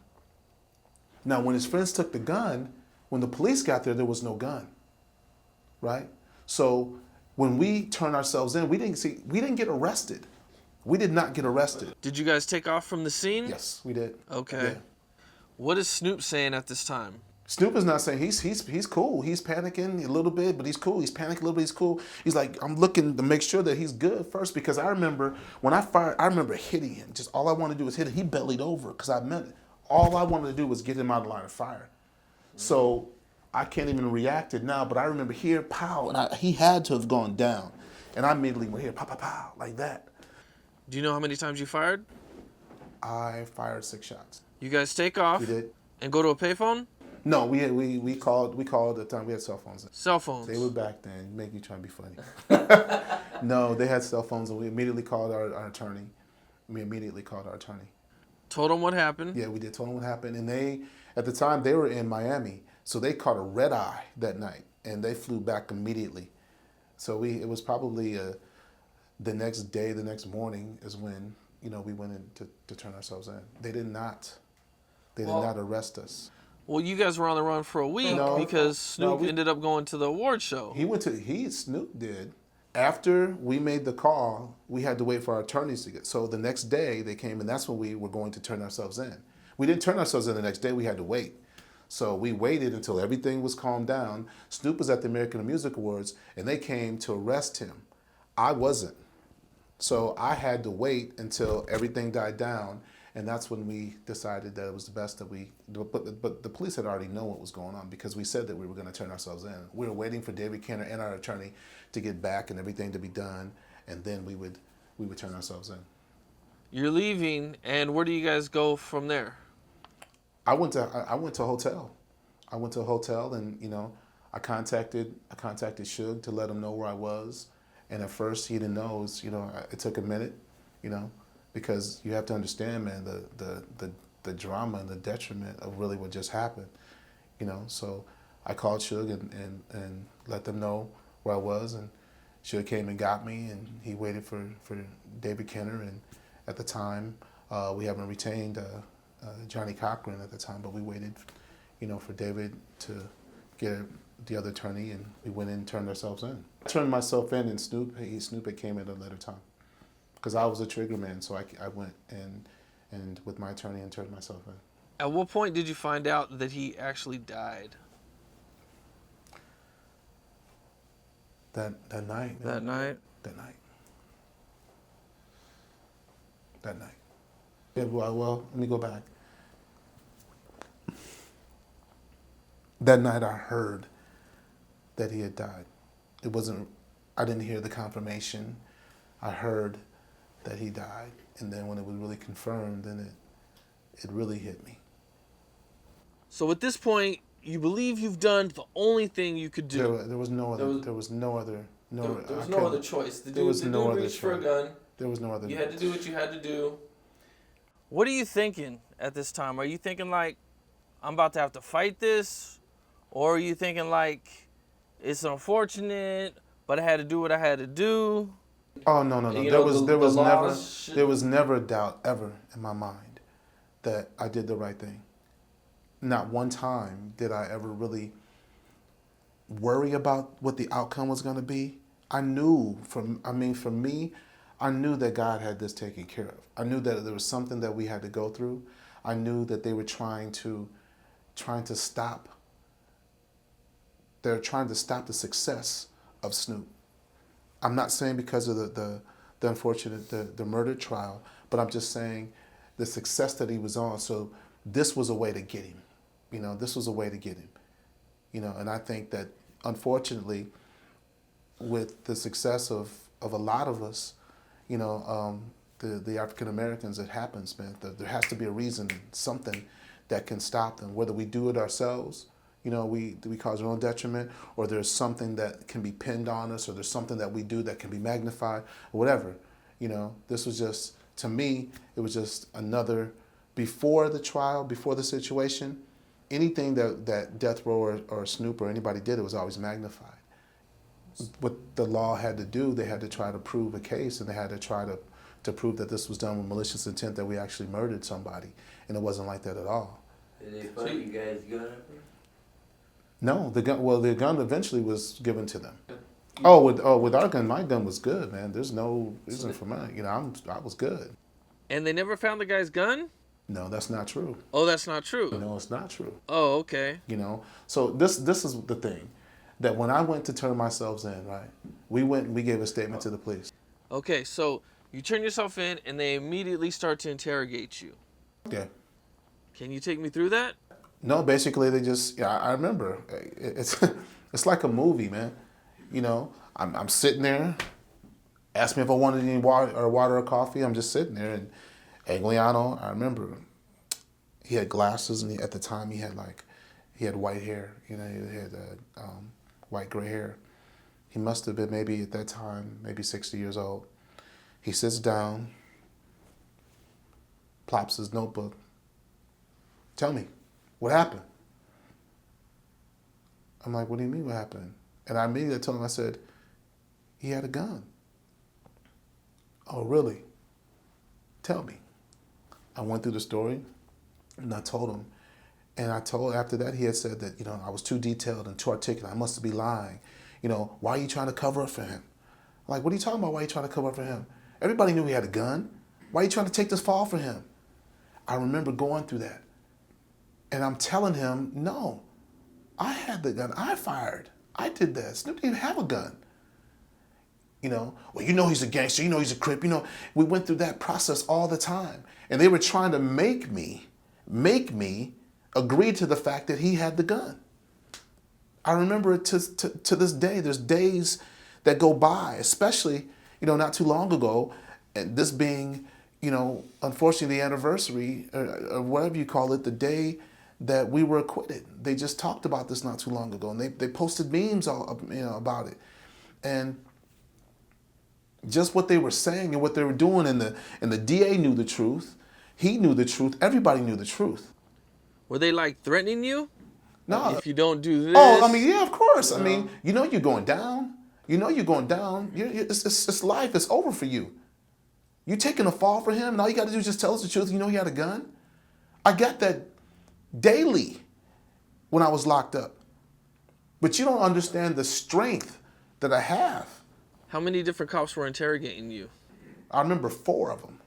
Now, when his friends took the gun, when the police got there, there was no gun, right? So when we turned ourselves in, we didn't get arrested. We did not get arrested. Did you guys take off from the scene? Yes, we did. Okay. Yeah. What is Snoop saying at this time? Snoop is not saying, he's cool. He's panicking a little bit, but he's cool. He's panicking a little bit, he's cool. He's like, I'm looking to make sure that he's good first, because I remember when I fired, I remember hitting him. Just all I wanted to do was hit him. He bellied over because I meant it. All I wanted to do was get him out of the line of fire. So I can't even react it now, but I remember here, pow, and he had to have gone down. And I immediately went here, pow, pow, pow, like that. Do you know how many times you fired? I fired 6 shots. You guys take off? We did. And go to a payphone? No, we called at the time. We had cell phones. Cell phones? They were back then. Make you try to be funny. No, they had cell phones, and we immediately called our attorney. Told them what happened? Yeah, we did. Told them what happened. And at the time, they were in Miami. So they caught a red eye that night, and they flew back immediately. So it was probably the next day, the next morning is when, we went in to turn ourselves in. They did not arrest us. Well, you guys were on the run for a week because Snoop ended up going to the award show. Snoop did. After we made the call, we had to wait for our attorneys to get. So the next day they came, and that's when we were going to turn ourselves in. We didn't turn ourselves in the next day. We had to wait. So we waited until everything was calmed down. Snoop was at the American Music Awards, and they came to arrest him. I wasn't. So I had to wait until everything died down, And that's when we decided that it was the best that but the police had already known what was going on because we said that we were going to turn ourselves in. We were waiting for David Kenner and our attorney to get back and everything to be done, and then we would turn ourselves in. You're leaving, and where do you guys go from there? I went to a hotel. I went to a hotel, and I contacted Suge to let him know where I was. And at first he didn't know. It took a minute, because you have to understand, man, the drama and the detriment of really what just happened. So I called Suge and let them know where I was, and Suge came and got me, and he waited for David Kenner, and at the time we haven't retained Johnny Cochran at the time, but we waited, for David to get the other attorney, and we went in and turned ourselves in. I turned myself in, and Snoop had came at a later time, because I was a trigger man, so I went and with my attorney and turned myself in. At what point did you find out that he actually died? That night. That night? That night. Yeah, well, let me go back. That night I heard that he had died. I didn't hear the confirmation. I heard that he died. And then when it was really confirmed, then it really hit me. So at this point, you believe you've done the only thing you could do. There was no other. There was no other choice. There was no other reached for a gun. There was no other. You had to do what you had to do. What are you thinking at this time? Are you thinking like, I'm about to have to fight this? Or are you thinking like, it's unfortunate, but I had to do what I had to do? Oh, no. There was never a doubt ever in my mind that I did the right thing. Not one time did I ever really worry about what the outcome was going to be. I knew for me, I knew that God had this taken care of. I knew that there was something that we had to go through. I knew that they were trying to stop. They're trying to stop the success of Snoop. I'm not saying because of the unfortunate, the murder trial, but I'm just saying the success that he was on. So this was a way to get him. This was a way to get him. And I think that unfortunately, with the success of a lot of us, the African Americans, it happens, man. There has to be a reason, something that can stop them. Whether we do it ourselves, we cause our own detriment, or there's something that can be pinned on us, or there's something that we do that can be magnified, or whatever. This was just, to me, it was just another, before the trial, before the situation, anything that Death Row or Snoop or anybody did, it was always magnified. What the law had to do, they had to try to prove a case, and they had to try to prove that this was done with malicious intent, that we actually murdered somebody, and it wasn't like that at all. Did they find you guys' gun up there? No, the gun eventually was given to them. With our gun, my gun was good, man. There's no reason for mine. I was good. And they never found the guy's gun? No, that's not true. Oh, that's not true. No, it's not true. Oh, okay. So this is the thing, that when I went to turn myself in, right, we gave a statement to the police. Okay, so you turn yourself in, and they immediately start to interrogate you. Yeah. Can you take me through that? No, basically they just, I remember, it's like a movie, man. I'm sitting there, ask me if I wanted any water or coffee. I'm just sitting there, and Agliano, I remember, he had glasses, and at the time he had white hair. He had white gray hair. He must have been maybe at that time, maybe 60 years old. He sits down, plops his notebook. Tell me, what happened? I'm like, what do you mean what happened? And I immediately told him, I said, he had a gun. Oh, really? Tell me. I went through the story, and I told him. And after that, he had said that, I was too detailed and too articulate. I must be lying. Why are you trying to cover up for him? I'm like, what are you talking about? Why are you trying to cover up for him? Everybody knew he had a gun. Why are you trying to take this fall for him? I remember going through that. And I'm telling him, no, I had the gun. I fired. I did that. Snoop didn't have a gun. Well, he's a gangster, he's a Crip, We went through that process all the time. And they were trying to make me agree to the fact that he had the gun. I remember it to this day. There's days that go by, especially, not too long ago, and this being, unfortunately the anniversary, or whatever you call it, the day that we were acquitted. They just talked about this not too long ago, and they posted memes about it. And just what they were saying and what they were doing, and the DA knew the truth. He knew the truth. Everybody knew the truth. Were they like threatening you? No. Like, if you don't do this. Oh, yeah, of course. You're going down. You're going down. It's life. It's over for you. You taking a fall for him, and all you got to do is just tell us the truth. He had a gun. I got that daily when I was locked up. But you don't understand the strength that I have. How many different cops were interrogating you? I remember 4 of them.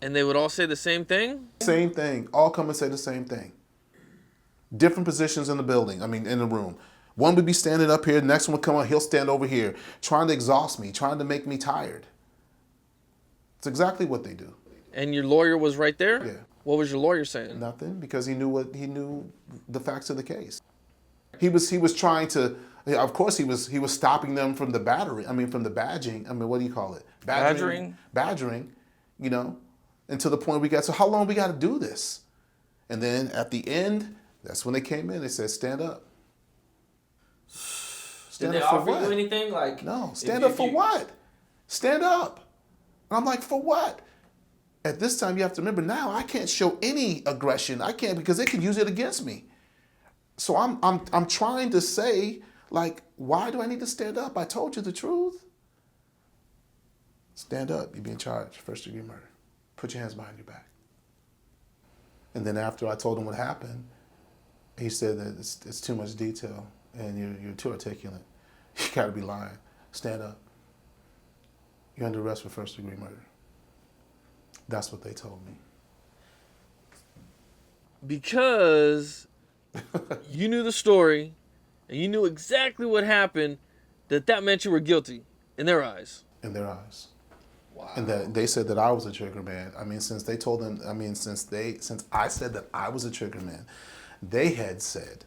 And they would all say the same thing? Same thing. All come and say the same thing. Different positions in the building, in the room. One would be standing up here, the next one would come on, he'll stand over here, trying to exhaust me, trying to make me tired. It's exactly what they do. And your lawyer was right there? Yeah. What was your lawyer saying? Nothing, because he knew the facts of the case. He was trying to, of course he was stopping them from the battery, from the badging, what do you call it? Badgering? Badgering, and to the point we got, so how long we got to do this? And then at the end, that's when they came in, they said, stand up. Did they offer you anything? No, stand up for what? Stand up. And I'm like, for what? At this time, you have to remember now, I can't show any aggression. I can't, because they can use it against me. So I'm trying to say, why do I need to stand up? I told you the truth. Stand up. You're being charged, first-degree murder. Put your hands behind your back. And then after I told him what happened, he said that it's too much detail and you're too articulate. You gotta be lying. Stand up. You're under arrest for first-degree murder. That's what they told me. Because you knew the story and you knew exactly what happened, that meant you were guilty in their eyes. In their eyes. Wow. And that they said that I was a trigger man. Since they told them, since I said that I was a trigger man, they had said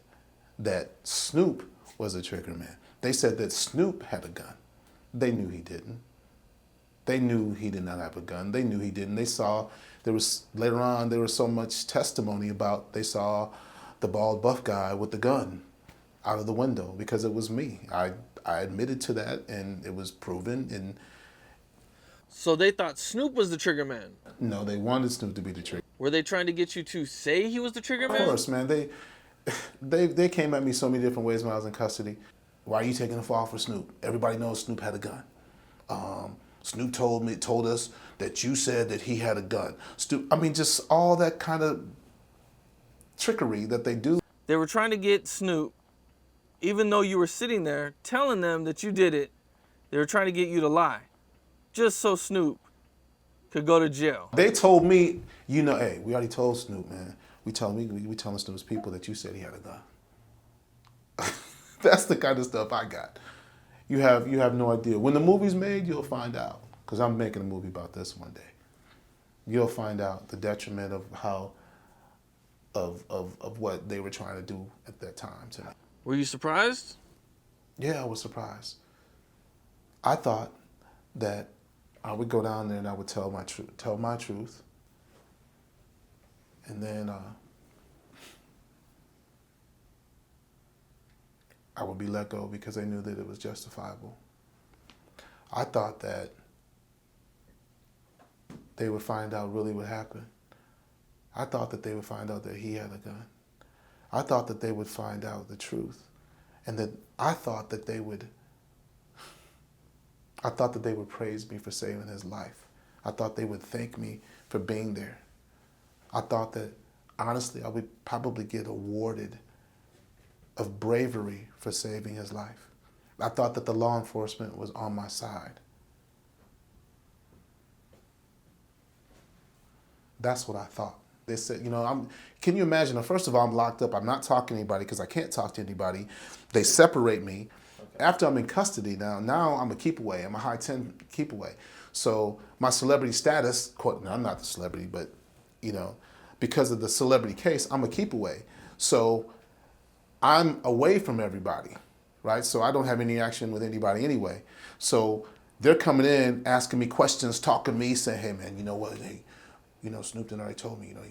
that Snoop was a trigger man. They said that Snoop had a gun. They knew he didn't. They knew he did not have a gun. They knew he didn't. They saw, later on, there was so much testimony about, they saw the bald buff guy with the gun out of the window because it was me. I admitted to that and it was proven. And so they thought Snoop was the trigger man? No, they wanted Snoop to be the trigger. Were they trying to get you to say he was the trigger man? Of course, man. They came at me so many different ways when I was in custody. Why are you taking a fall for Snoop? Everybody knows Snoop had a gun. Snoop told us that you said that he had a gun. Just all that kind of trickery that they do. They were trying to get Snoop, even though you were sitting there telling them that you did it, they were trying to get you to lie, just so Snoop could go to jail. They told me, hey, we already told Snoop, man. We telling Snoop's people that you said he had a gun. That's the kind of stuff I got. You have no idea. When the movie's made, you'll find out. Because I'm making a movie about this one day. You'll find out the detriment of how, of what they were trying to do at that time to me. Were you surprised? Yeah, I was surprised. I thought that I would go down there and I would tell my truth. And then I would be let go because they knew that it was justifiable. I thought that they would find out really what happened. I thought that they would find out that he had a gun. I thought that they would find out the truth. And that I thought that they would praise me for saving his life. I thought they would thank me for being there. I thought that, honestly, I would probably get awarded of bravery for saving his life. I thought that the law enforcement was on my side. That's what I thought. They said, can you imagine? First of all, I'm locked up. I'm not talking to anybody because I can't talk to anybody. They separate me. After I'm in custody now I'm a keep away. I'm a high 10 keep away. So my celebrity status, quote, no, I'm not the celebrity, but you know, because of the celebrity case, I'm a keep away. So I'm away from everybody, right? So I don't have any action with anybody anyway. So they're coming in, asking me questions, talking to me, saying, hey man, you know what? Hey, you know, Snoop done already told me, you know,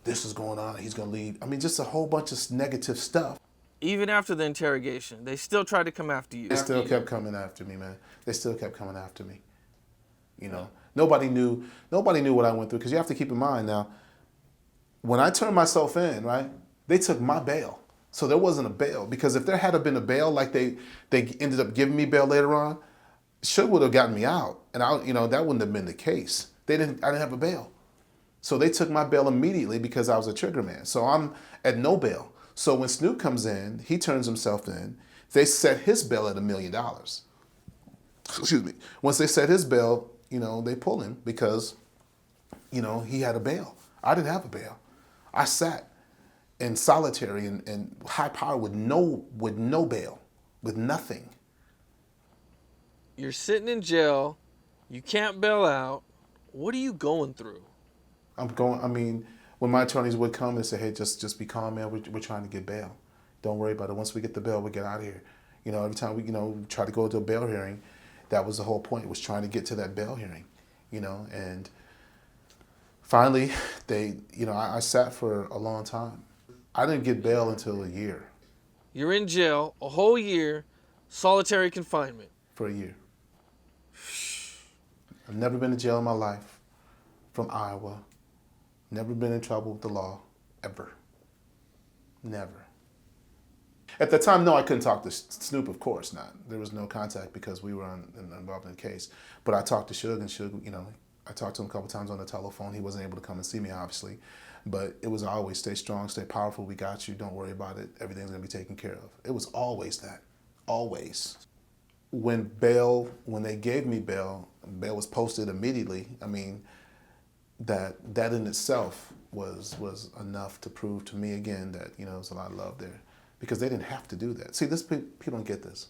this is going on, he's gonna leave. I mean, just a whole bunch of negative stuff. Even after the interrogation, they still tried to come after you. They still kept coming after me, man. They still kept coming after me. You know, nobody knew what I went through, because you have to keep in mind now, when I turned myself in, right, they took my bail. So there wasn't a bail, because if there had been a bail, like they ended up giving me bail later on, Suge would have gotten me out, and that wouldn't have been the case. I didn't have a bail. So they took my bail immediately because I was a trigger man. So I'm at no bail. So when Snoop comes in, he turns himself in. They set his bail at $1 million. Excuse me. Once they set his bail, you know, they pull him because, you know, he had a bail. I didn't have a bail. I sat in solitary and high power with no bail, with nothing. You're sitting in jail. You can't bail out. What are you going through? When my attorneys would come and say, hey, just be calm, man. We're trying to get bail. Don't worry about it. Once we get the bail, we'll get out of here. You know, every time we, try to go to a bail hearing, that was the whole point, was trying to get to that bail hearing, and finally I sat for a long time. I didn't get bail until a year. You're in jail a whole year, solitary confinement. For a year. I've never been to jail in my life, from Iowa. Never been in trouble with the law, ever. Never. At the time, no, I couldn't talk to Snoop, of course not. There was no contact because we were involved in the case. But I talked to Suge, and Suge, I talked to him a couple times on the telephone. He wasn't able to come and see me, obviously. But it was always, stay strong, stay powerful, we got you, don't worry about it, everything's gonna be taken care of. It was always that, always. When they gave me bail was posted immediately. I mean, that in itself was enough to prove to me again that, there's a lot of love there. Because they didn't have to do that. See, people don't get this.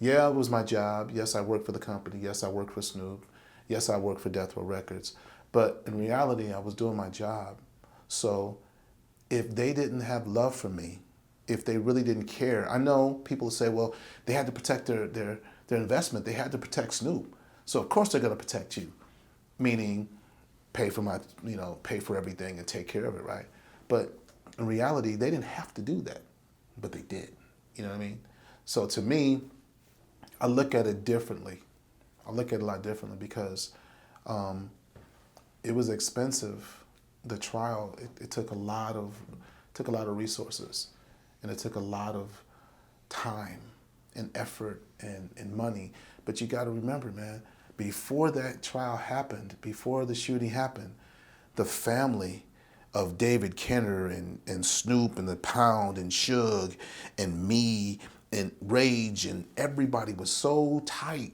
Yeah, it was my job. Yes, I worked for the company. Yes, I worked for Snoop. Yes, I worked for Death Row Records. But in reality, I was doing my job. So if they didn't have love for me, if they really didn't care, I know people say, well, they had to protect their investment. They had to protect Snoop. So of course they're going to protect you, meaning pay for everything and take care of it, right? But in reality, they didn't have to do that, but they did. You know what I mean? So to me, I look at it differently. I look at it a lot differently because it was expensive. The trial, it took a lot of resources, and it took a lot of time and effort and money. But you got to remember, man, before that trial happened, before the shooting happened, the family of David Kenner and Snoop and the Pound and Suge and me and Rage and everybody was so tight.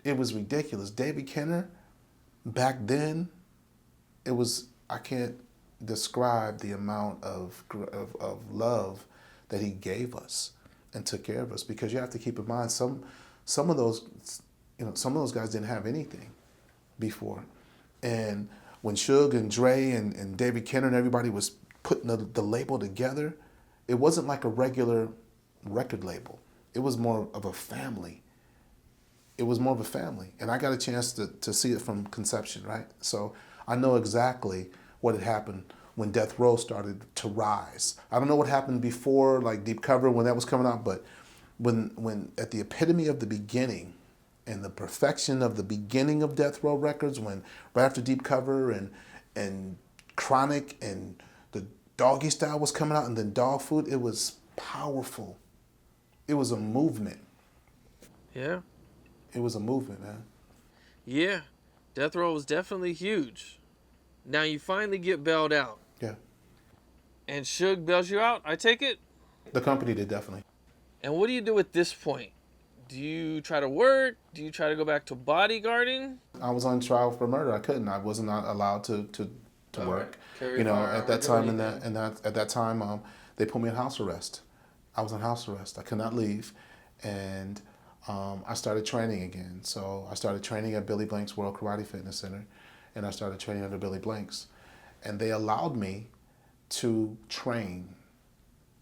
It was ridiculous. David Kenner, back then, I can't describe the amount of love that he gave us and took care of us, because you have to keep in mind some of those guys didn't have anything before. And when Suge and Dre and David Kenner and everybody was putting the label together, it wasn't like a regular record label. It was more of a family. It was more of a family. And I got a chance to see it from conception, right? So I know exactly what had happened when Death Row started to rise. I don't know what happened before, like Deep Cover, when that was coming out, but when at the epitome of the beginning and the perfection of the beginning of Death Row Records, when right after Deep Cover and Chronic and the Doggy Style was coming out, and then Dog Food, it was powerful. It was a movement. Yeah. It was a movement, man. Yeah. Death Row was definitely huge. Now you finally get bailed out. Yeah. And Suge bails you out, I take it? The company did, definitely. And what do you do at this point? Do you try to work? Do you try to go back to bodyguarding? I was on trial for murder. I couldn't. I was not allowed to work. Carry At that time, they put me in house arrest. I was on house arrest. I could not leave, and I started training again. So I started training at Billy Blank's World Karate Fitness Center, and I started training under Billy Blank's. And they allowed me to train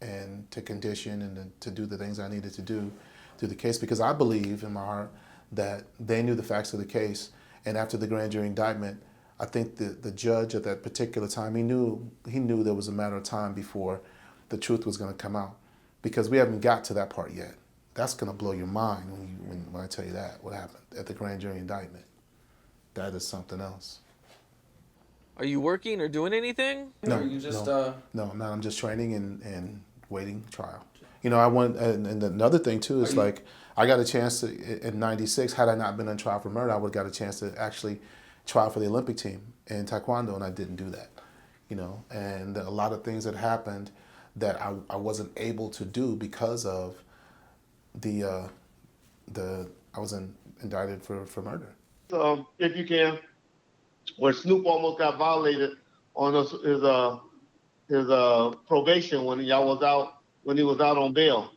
and to condition and to do the things I needed to do through the case, because I believe in my heart that they knew the facts of the case. And after the grand jury indictment, I think the judge at that particular time, he knew there was a matter of time before the truth was going to come out, because we haven't got to that part yet. That's going to blow your mind when I tell you that, what happened at the grand jury indictment. That is something else. Are you working or doing anything? No, or are you just, no, I'm not. I'm just training and waiting trial. You know, I went, and another thing too is like, I got a chance to, in '96, had I not been on trial for murder, I would have got a chance to actually try for the Olympic team in Taekwondo, and I didn't do that. You know, and a lot of things that happened that I wasn't able to do because of I was indicted for murder. If you can, where Snoop almost got violated on his probation when he was out on bail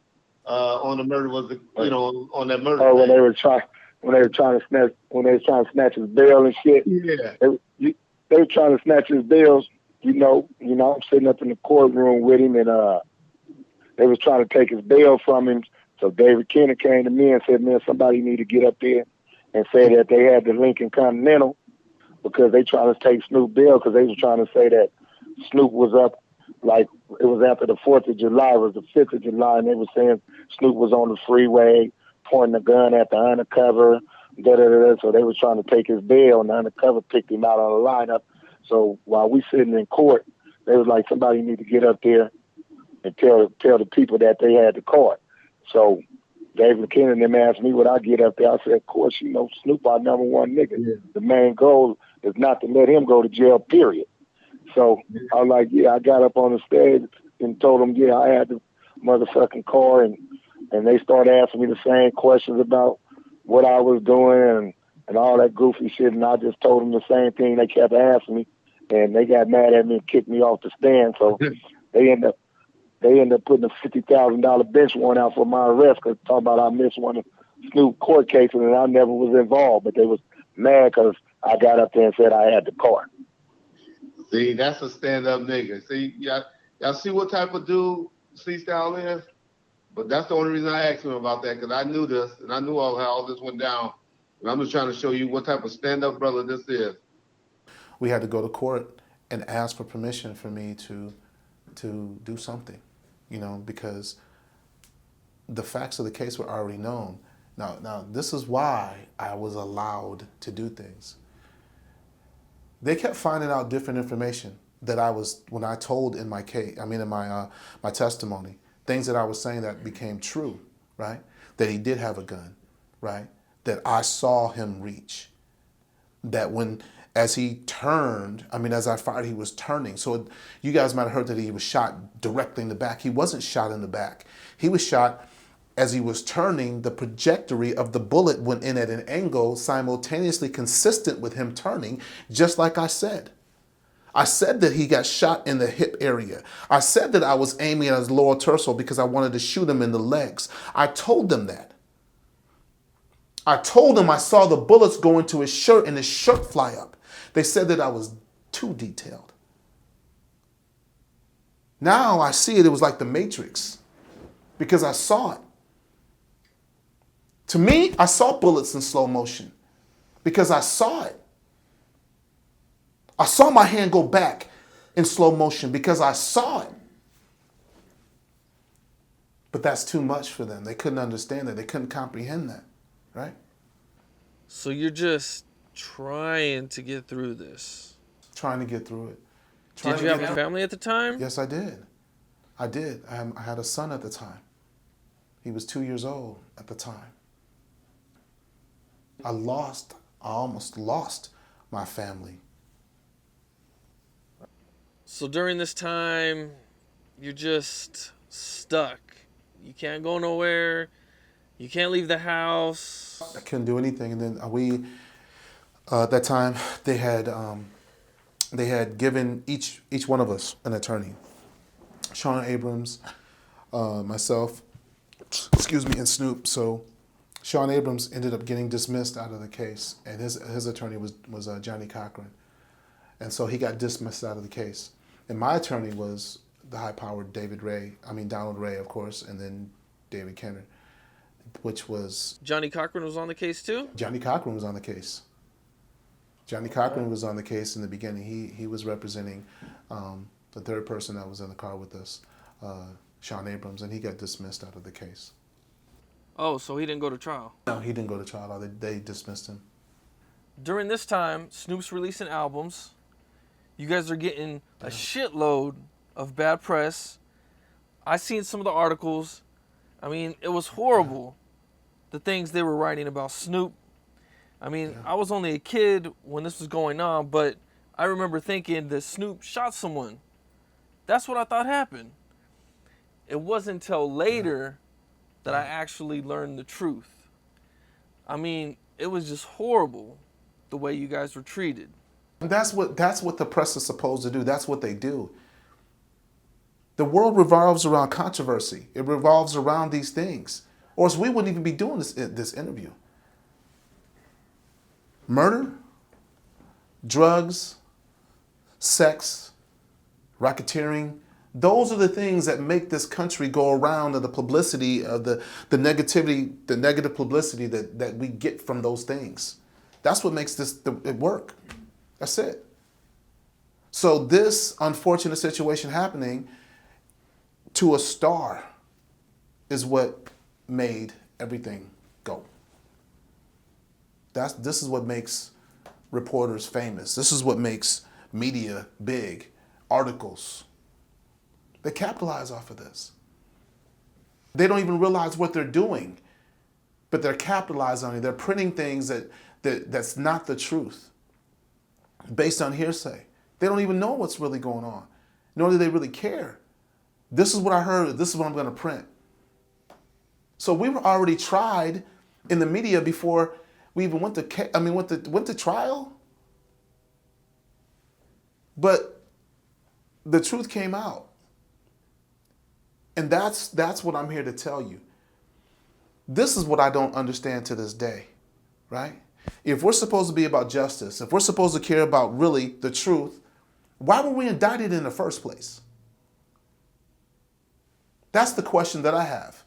on the murder on that murder. Oh, when they were trying to snatch his bail and shit. Yeah. They were trying to snatch his bail. You know, I'm sitting up in the courtroom with him, and they was trying to take his bail from him. So David Kenner came to me and said, "Man, somebody need to get up there and say that they had the Lincoln Continental, because they trying to take Snoop bail, because they was trying to say that Snoop was up, like it was after the 4th of July, it was the 5th of July, and they were saying Snoop was on the freeway pointing a gun at the undercover, da-da-da-da. So they was trying to take his bail, and the undercover picked him out on the lineup. So while we sitting in court, they was like, somebody need to get up there and tell the people that they had the card. So David McKinley and them asked me would I get up there. I said, of course, you know, Snoop our number one nigga. Yeah. The main goal is not to let him go to jail, period. So I was like, yeah, I got up on the stage and told them, yeah, I had the motherfucking car, and they started asking me the same questions about what I was doing and all that goofy shit, and I just told them the same thing. They kept asking me, and they got mad at me and kicked me off the stand. So they ended up putting a $50,000 bench warrant out for my arrest, because talking about I missed one of Snoop court cases and I never was involved. But they was mad because I got up there and said I had the car. See, that's a stand-up nigga. See, y'all see what type of dude C-Style is? But that's the only reason I asked him about that, because I knew this, and I knew how all this went down. And I'm just trying to show you what type of stand-up brother this is. We had to go to court and ask for permission for me to do something, you know, because the facts of the case were already known. Now this is why I was allowed to do things. They kept finding out different information that when I told in my case, in my testimony, things that I was saying that became true, right? That he did have a gun, right? That I saw him reach. That as he turned, as I fired, he was turning. So you guys might have heard that he was shot directly in the back. He wasn't shot in the back. He was shot as he was turning. The trajectory of the bullet went in at an angle simultaneously consistent with him turning, just like I said. I said that he got shot in the hip area. I said that I was aiming at his lower torso because I wanted to shoot him in the legs. I told them that. I told them I saw the bullets go into his shirt and his shirt fly up. They said that I was too detailed. Now I see it was like the Matrix because I saw it. To me, I saw bullets in slow motion because I saw it. I saw my hand go back in slow motion because I saw it. But that's too much for them. They couldn't understand that. They couldn't comprehend that, right? So you're just trying to get through this. Trying to get through it. Did you have a family at the time? Yes, I did. I did. I had a son at the time. He was 2 years old at the time. I almost lost my family. So during this time, you're just stuck. You can't go nowhere. You can't leave the house. I couldn't do anything. And then at that time, they had given each one of us an attorney. Sean Abrams, myself, excuse me, and Snoop. So Sean Abrams ended up getting dismissed out of the case, and his attorney was Johnny Cochran. And so he got dismissed out of the case. And my attorney was the high-powered Donald Ray, of course, and then David Kenner, which was... Johnny Cochran was on the case too? Johnny Cochran was on the case. Johnny Cochran was on the case in the beginning. He was representing the third person that was in the car with us, Sean Abrams, and he got dismissed out of the case. Oh, so he didn't go to trial? No, he didn't go to trial. They dismissed him. During this time, Snoop's releasing albums. You guys are getting a shitload of bad press. I seen some of the articles. I mean, it was horrible, the things they were writing about Snoop. I mean, I was only a kid when this was going on, but I remember thinking that Snoop shot someone. That's what I thought happened. It wasn't until later that I actually learned the truth. I mean, it was just horrible the way you guys were treated. And that's what the press is supposed to do. That's what they do. The world revolves around controversy. It revolves around these things. Or else we wouldn't even be doing this interview. Murder, drugs, sex, racketeering, those are the things that make this country go around, of the publicity of the negativity, the negative publicity that we get from those things. That's what makes it work. That's it. So this unfortunate situation happening to a star is what made everything go. This is what makes reporters famous. This is what makes media big. Articles. They capitalize off of this. They don't even realize what they're doing, but they're capitalizing on it. They're printing things that's not the truth, based on hearsay. They don't even know what's really going on, nor do they really care. This is what I heard. This is what I'm going to print. So we were already tried in the media before we even went to trial. But the truth came out. And that's what I'm here to tell you. This is what I don't understand to this day, right? If we're supposed to be about justice, if we're supposed to care about really the truth, why were we indicted in the first place? That's the question that I have.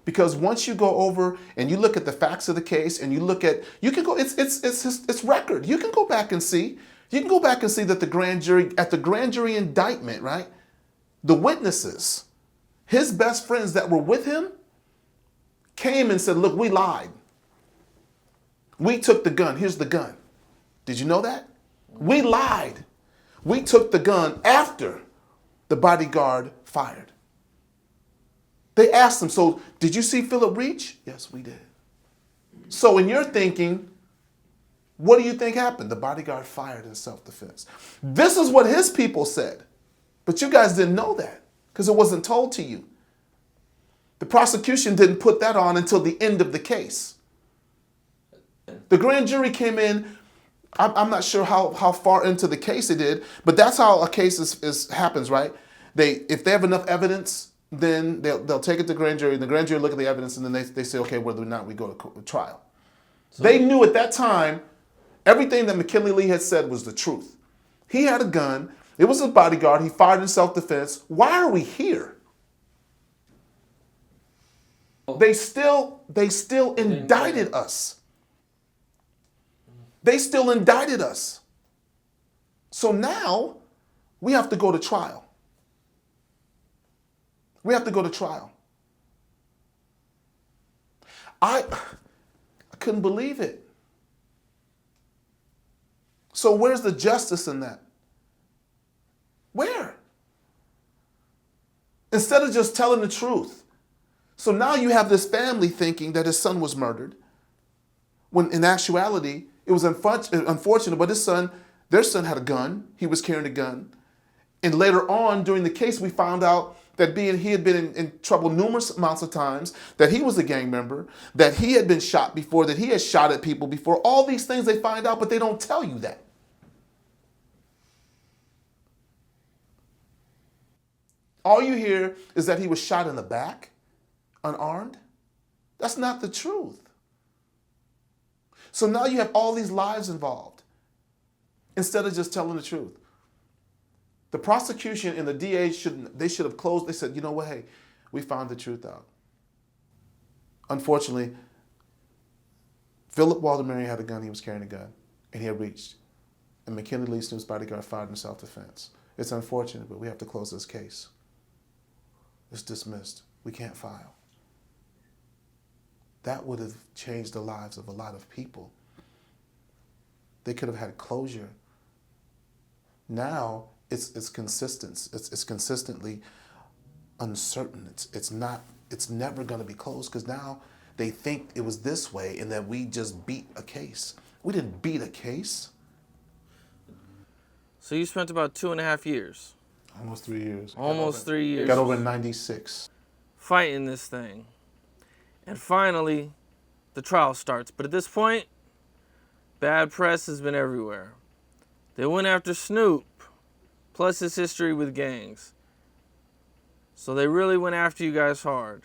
Because once you go over and you look at the facts of the case and you can go, it's record. You can go back and see. You can go back and see that at the grand jury indictment, right? The witnesses, his best friends that were with him, came and said, look, we lied. We took the gun. Here's the gun. Did you know that? We lied. We took the gun after the bodyguard fired. They asked him, so did you see Philip reach? Yes, we did. So in your thinking, what do you think happened? The bodyguard fired in self-defense. This is what his people said. But you guys didn't know that because it wasn't told to you. The prosecution didn't put that on until the end of the case. The grand jury came in. I'm not sure how far into the case it did, but that's how a case happens, right? If they have enough evidence, then they'll take it to grand jury. The grand jury look at the evidence, and then they say, okay, whether or not we go to trial. So they knew at that time everything that McKinley Lee had said was the truth. He had a gun. It was a bodyguard. He fired in self-defense. Why are we here? They still indicted us. They still indicted us. So now we have to go to trial. We have to go to trial. I couldn't believe it. So where's the justice in that? Where? Instead of just telling the truth. So now you have this family thinking that his son was murdered, when in actuality, it was unfortunate, but their son had a gun. He was carrying a gun. And later on, during the case, we found out that he had been in trouble numerous amounts of times, that he was a gang member, that he had been shot before, that he had shot at people before. All these things they find out, but they don't tell you that. All you hear is that he was shot in the back. unarmed? That's not the truth. So now you have all these lives involved instead of just telling the truth. The prosecution and the DA should have closed. They said, you know what, hey, we found the truth out. Unfortunately, Philip Walter Marion had a gun, he was carrying a gun, and he had reached. And McKinley Lee, Snoop's bodyguard, fired in self-defense. It's unfortunate, but we have to close this case. It's dismissed. We can't file. That would have changed the lives of a lot of people. They could have had closure. Now it's consistent. It's consistently uncertain. It's never going to be closed because now they think it was this way and that we just beat a case. We didn't beat a case. So you spent about 2.5 years. Almost 3 years. Almost 3 years. Got over in 96. Fighting this thing. And finally, the trial starts. But at this point, bad press has been everywhere. They went after Snoop, plus his history with gangs. So they really went after you guys hard.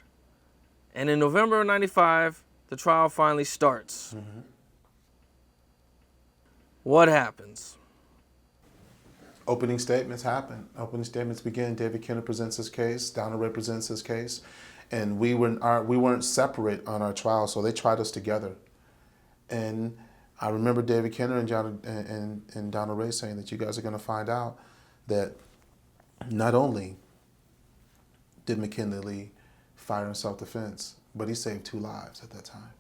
And in November of 95, the trial finally starts. Mm-hmm. What happens? Opening statements happen. Opening statements begin. David Kenner presents his case. Donna represents his case. And we weren't separate on our trial, so they tried us together. And I remember David Kenner and Donna Ray saying that you guys are going to find out that not only did McKinley Lee fire in self-defense, but he saved 2 lives at that time.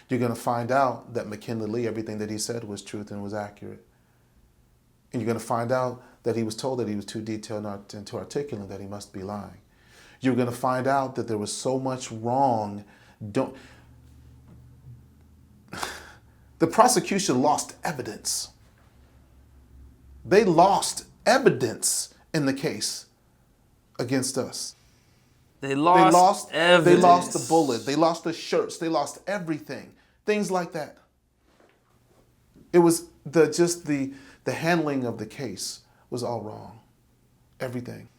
You're going to find out that McKinley Lee, everything that he said was truth and was accurate. And you're going to find out that he was told that he was too detailed and too articulate, that he must be lying. You're going to find out that there was so much wrong. The prosecution lost evidence. They lost evidence in the case against us. They lost evidence. They lost the bullet. They lost the shirts. They lost everything. Things like that. It was the handling of the case was all wrong. Everything.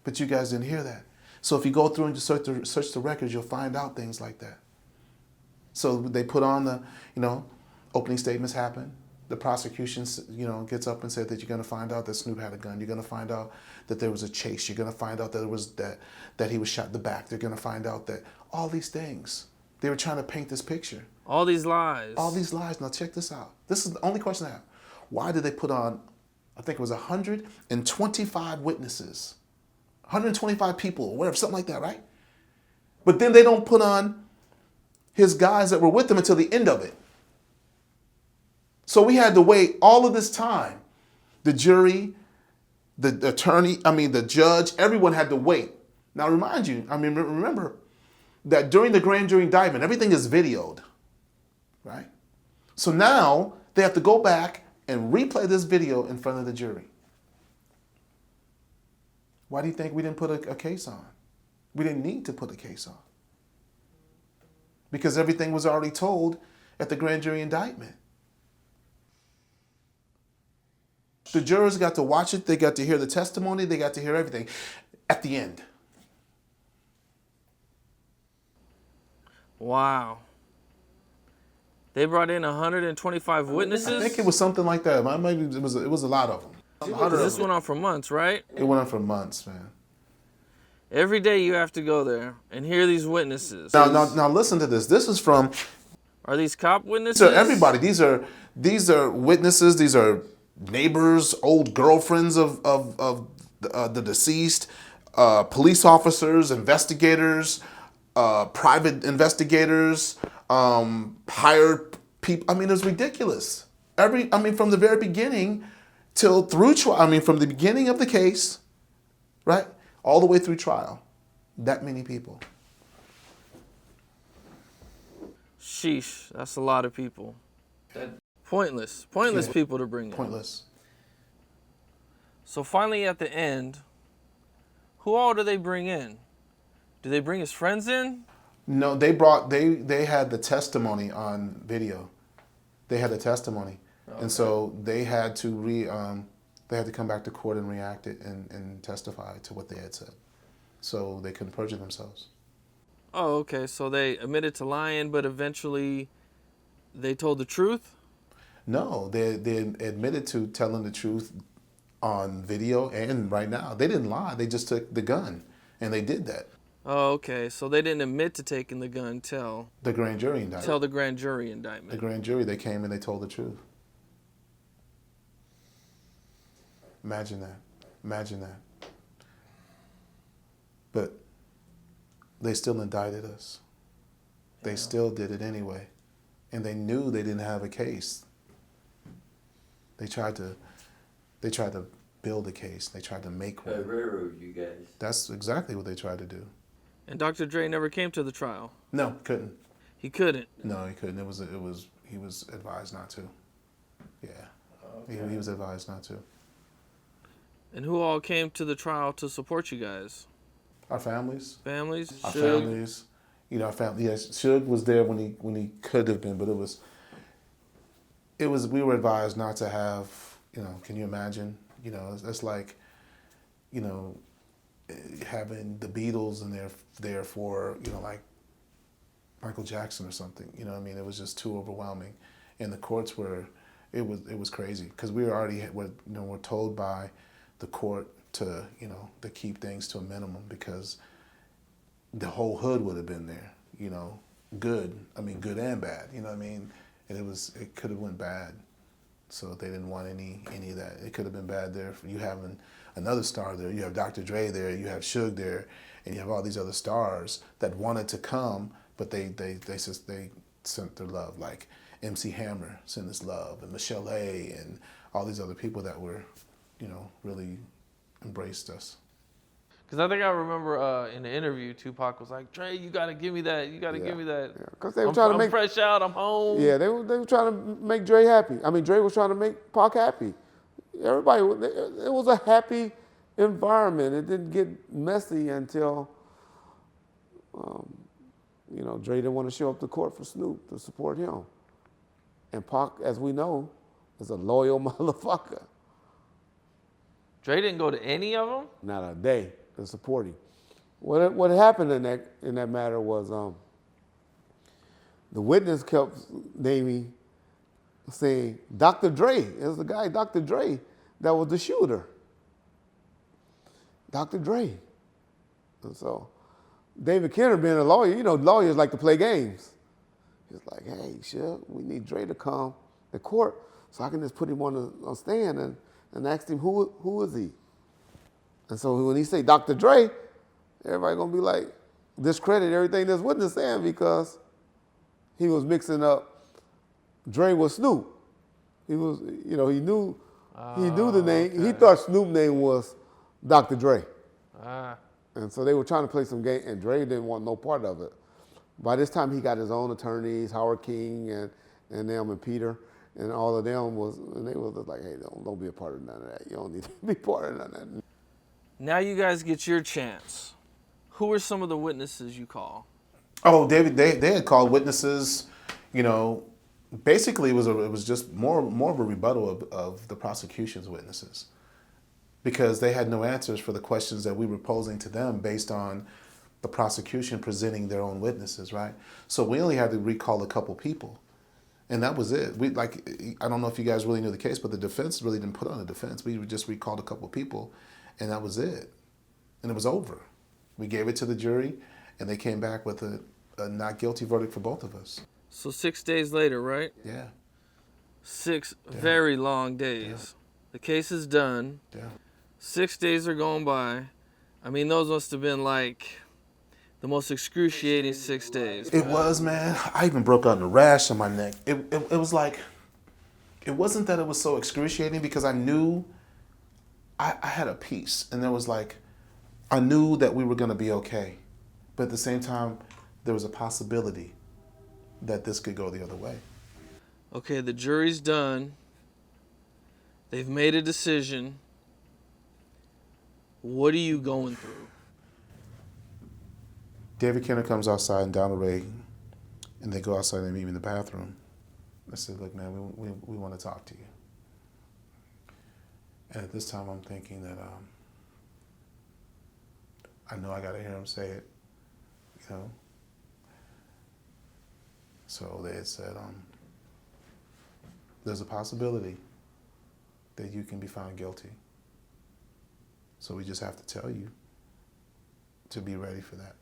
But you guys didn't hear that. So if you go through and search the records, you'll find out things like that. So they put on the, opening statements happen. The prosecution, gets up and said that you're going to find out that Snoop had a gun. You're going to find out that there was a chase. You're going to find out that he was shot in the back. They're going to find out that all these things. They were trying to paint this picture. All these lies. All these lies. Now check this out. This is the only question I have. Why did they put on, I think it was 125 witnesses, 125 people, or whatever, something like that, right? But then they don't put on his guys that were with him until the end of it. So we had to wait all of this time. The jury, the attorney, the judge, everyone had to wait. Now remember that during the grand jury indictment, everything is videoed, right? So now they have to go back and replay this video in front of the jury. Why do you think we didn't put a case on? We didn't need to put a case on. Because everything was already told at the grand jury indictment. The jurors got to watch it, they got to hear the testimony, they got to hear everything at the end. Wow. They brought in 125 witnesses? I think it was something like that. Maybe it was a lot of them. This went on for months, right? It went on for months, man. Every day you have to go there and hear these witnesses. Now listen to this. This is from. Are these cop witnesses? These are everybody. These are witnesses. These are neighbors, old girlfriends of the deceased, police officers, investigators, private investigators, hired people. It's ridiculous. From the very beginning till through trial. From the beginning of the case, right, all the way through trial. That many people. Sheesh, that's a lot of people. Pointless people to bring in. Pointless. So finally at the end, who all do they bring in? Do they bring his friends in? No, they had the testimony on video. They had the testimony. Okay. And so they had to come back to court and react it and testify to what they had said. So they couldn't perjure themselves. Oh, okay. So they admitted to lying, but eventually they told the truth? No, they admitted to telling the truth on video and right now. They didn't lie. They just took the gun, and they did that. Oh, okay. So they didn't admit to taking the gun till The grand jury indictment. the grand jury The indictment. grand jury, they came and they told the truth. Imagine that. Imagine that. But they still indicted us. They still did it anyway. And they knew they didn't have a case. They tried to build a case. They tried to make Try to one. railroad you guys. That's exactly what they tried to do. And Dr. Dre never came to the trial. No, couldn't. He couldn't. No, he couldn't. He was advised not to. Yeah. He was advised not to. And who all came to the trial to support you guys? Our families. Families? Our Suge? families. You know, our family. Yes, Suge was there when he could have been, but it was. We were advised not to have. You know, can you imagine? You know, it's like, you know, having the Beatles and they're there for, you know, like Michael Jackson or something. You know what I mean? It was just too overwhelming, and the courts were. It was crazy because we were already we're told by the court to to keep things to a minimum because the whole hood would have been there, good. I mean, good and bad. You know what I mean? And it could have went bad, so they didn't want any of that. It could have been bad there for you having another star there. You have Dr. Dre there. You have Suge there, and you have all these other stars that wanted to come, but they sent their love, like MC Hammer sent his love, and Michelle A. and all these other people that were, really embraced us. Because I think I remember in the interview, Tupac was like, Dre, you got to give me that. You got to give me that. Because they were trying to make. I'm fresh out. I'm home. Yeah, they were trying to make Dre happy. I mean, Dre was trying to make Pac happy. Everybody, it was a happy environment. It didn't get messy until, Dre didn't want to show up to court for Snoop to support him. And Pac, as we know, is a loyal motherfucker. Dre didn't go to any of them? Not a day to support him. What happened in that matter was the witness kept naming, saying Dr. Dre. It was the guy, Dr. Dre, that was the shooter. Dr. Dre. And so David Kenner being a lawyer, lawyers like to play games. He was like, hey, Shug, we need Dre to come to court so I can just put him on the stand and asked him, who is he? And so when he say Dr. Dre, everybody gonna be like, discredit everything this witness saying because he was mixing up Dre with Snoop. He was, he knew the name. Okay. He thought Snoop's name was Dr. Dre. And so they were trying to play some game, and Dre didn't want no part of it. By this time, he got his own attorneys, Howard King and them and Peter. And all of them they was just like, hey, don't be a part of none of that. You don't need to be part of none of that. Now you guys get your chance. Who were some of the witnesses you call? Oh, David, they had called witnesses. Basically it was just more of a rebuttal of the prosecution's witnesses, because they had no answers for the questions that we were posing to them based on the prosecution presenting their own witnesses, right? So we only had to recall a couple people. And that was it. I don't know if you guys really knew the case, but the defense really didn't put on a defense. We just recalled a couple of people, and that was it. And it was over. We gave it to the jury, and they came back with a not guilty verdict for both of us. So 6 days later, right? Yeah. 6 very long days. Yeah. The case is done. Yeah. 6 days are going by. I mean, those must have been like the most excruciating 6 days. It was, man. I even broke out in a rash on my neck. It was like, it wasn't that it was so excruciating because I knew I had a peace. And there was like, I knew that we were going to be okay. But at the same time, there was a possibility that this could go the other way. Okay, the jury's done. They've made a decision. What are you going through? David Kenner comes outside and Donald Ray, and they go outside and meet me in the bathroom. I said, look, man, we want to talk to you. And at this time, I'm thinking that I know I got to hear him say it, So they had said, there's a possibility that you can be found guilty. So we just have to tell you to be ready for that.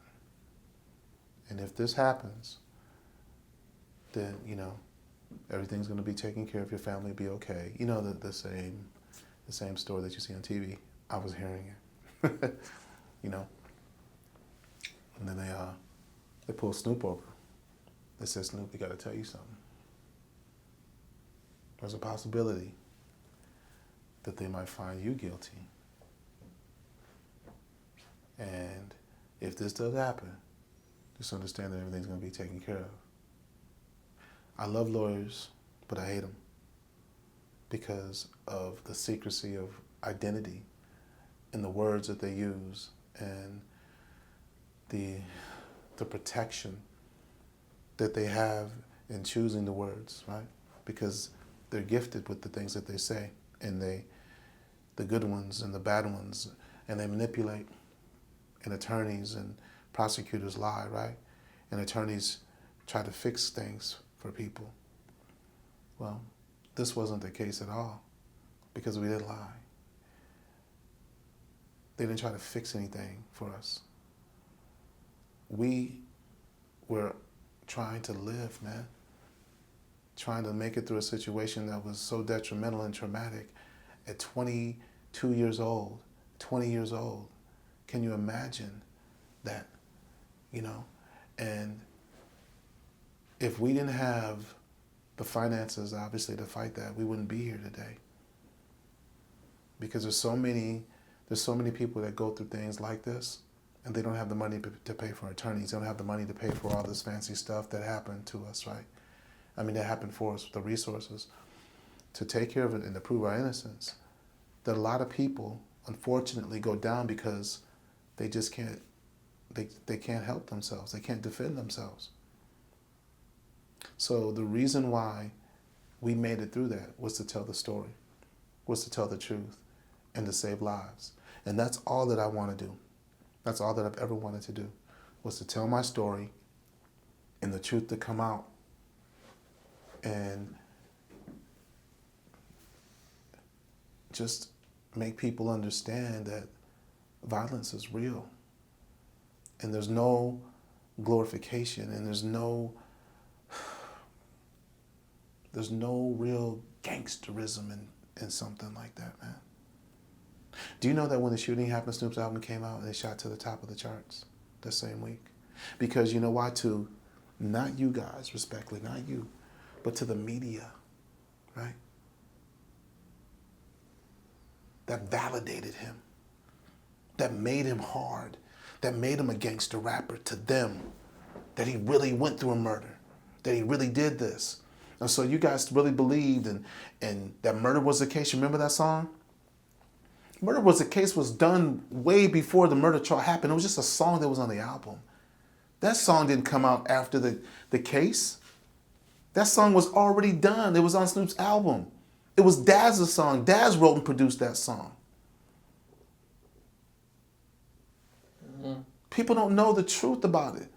And if this happens, then, you know, everything's going to be taken care of. Your family will be okay. You know, the same story that you see on TV. I was hearing it, you know. And then they pulled Snoop over. They said, Snoop, we got to tell you something. There's a possibility that they might find you guilty. And if this does happen, just understand that everything's going to be taken care of. I love lawyers, but I hate them because of the secrecy of identity and the words that they use and the protection that they have in choosing the words, right? Because they're gifted with the things that they say, and the good ones and the bad ones, and they manipulate, and attorneys and prosecutors lie, right? And attorneys try to fix things for people. Well, this wasn't the case at all because we didn't lie. They didn't try to fix anything for us. We were trying to live, man. Trying to make it through a situation that was so detrimental and traumatic at 22 years old, 20 years old. Can you imagine that, you know? And if we didn't have the finances, obviously, to fight that, we wouldn't be here today. Because there's so many people that go through things like this, and they don't have the money to pay for attorneys. They don't have the money to pay for all this fancy stuff that happened to us, right? I mean, that happened for us with the resources to take care of it and to prove our innocence. That a lot of people, unfortunately, go down because they just can't, they can't help themselves. They can't defend themselves. So the reason why we made it through that was to tell the story, was to tell the truth, and to save lives. And that's all that I want to do. That's all that I've ever wanted to do, was to tell my story and the truth to come out and just make people understand that violence is real. And there's no glorification, and there's no real gangsterism in something like that, man. Do you know that when the shooting happened, Snoop's album came out and it shot to the top of the charts that same week? Because you know why? To not you guys, respectfully, not you, but to the media, right? That validated him, that made him hard, that made him a gangster rapper to them, that he really went through a murder, that he really did this. And so you guys really believed and that Murder Was the Case. You remember that song? Murder Was the Case was done way before the murder trial happened. It was just a song that was on the album. That song didn't come out after the case. That song was already done. It was on Snoop's album. It was Daz's song. Daz wrote and produced that song. Mm-hmm. People don't know the truth about it.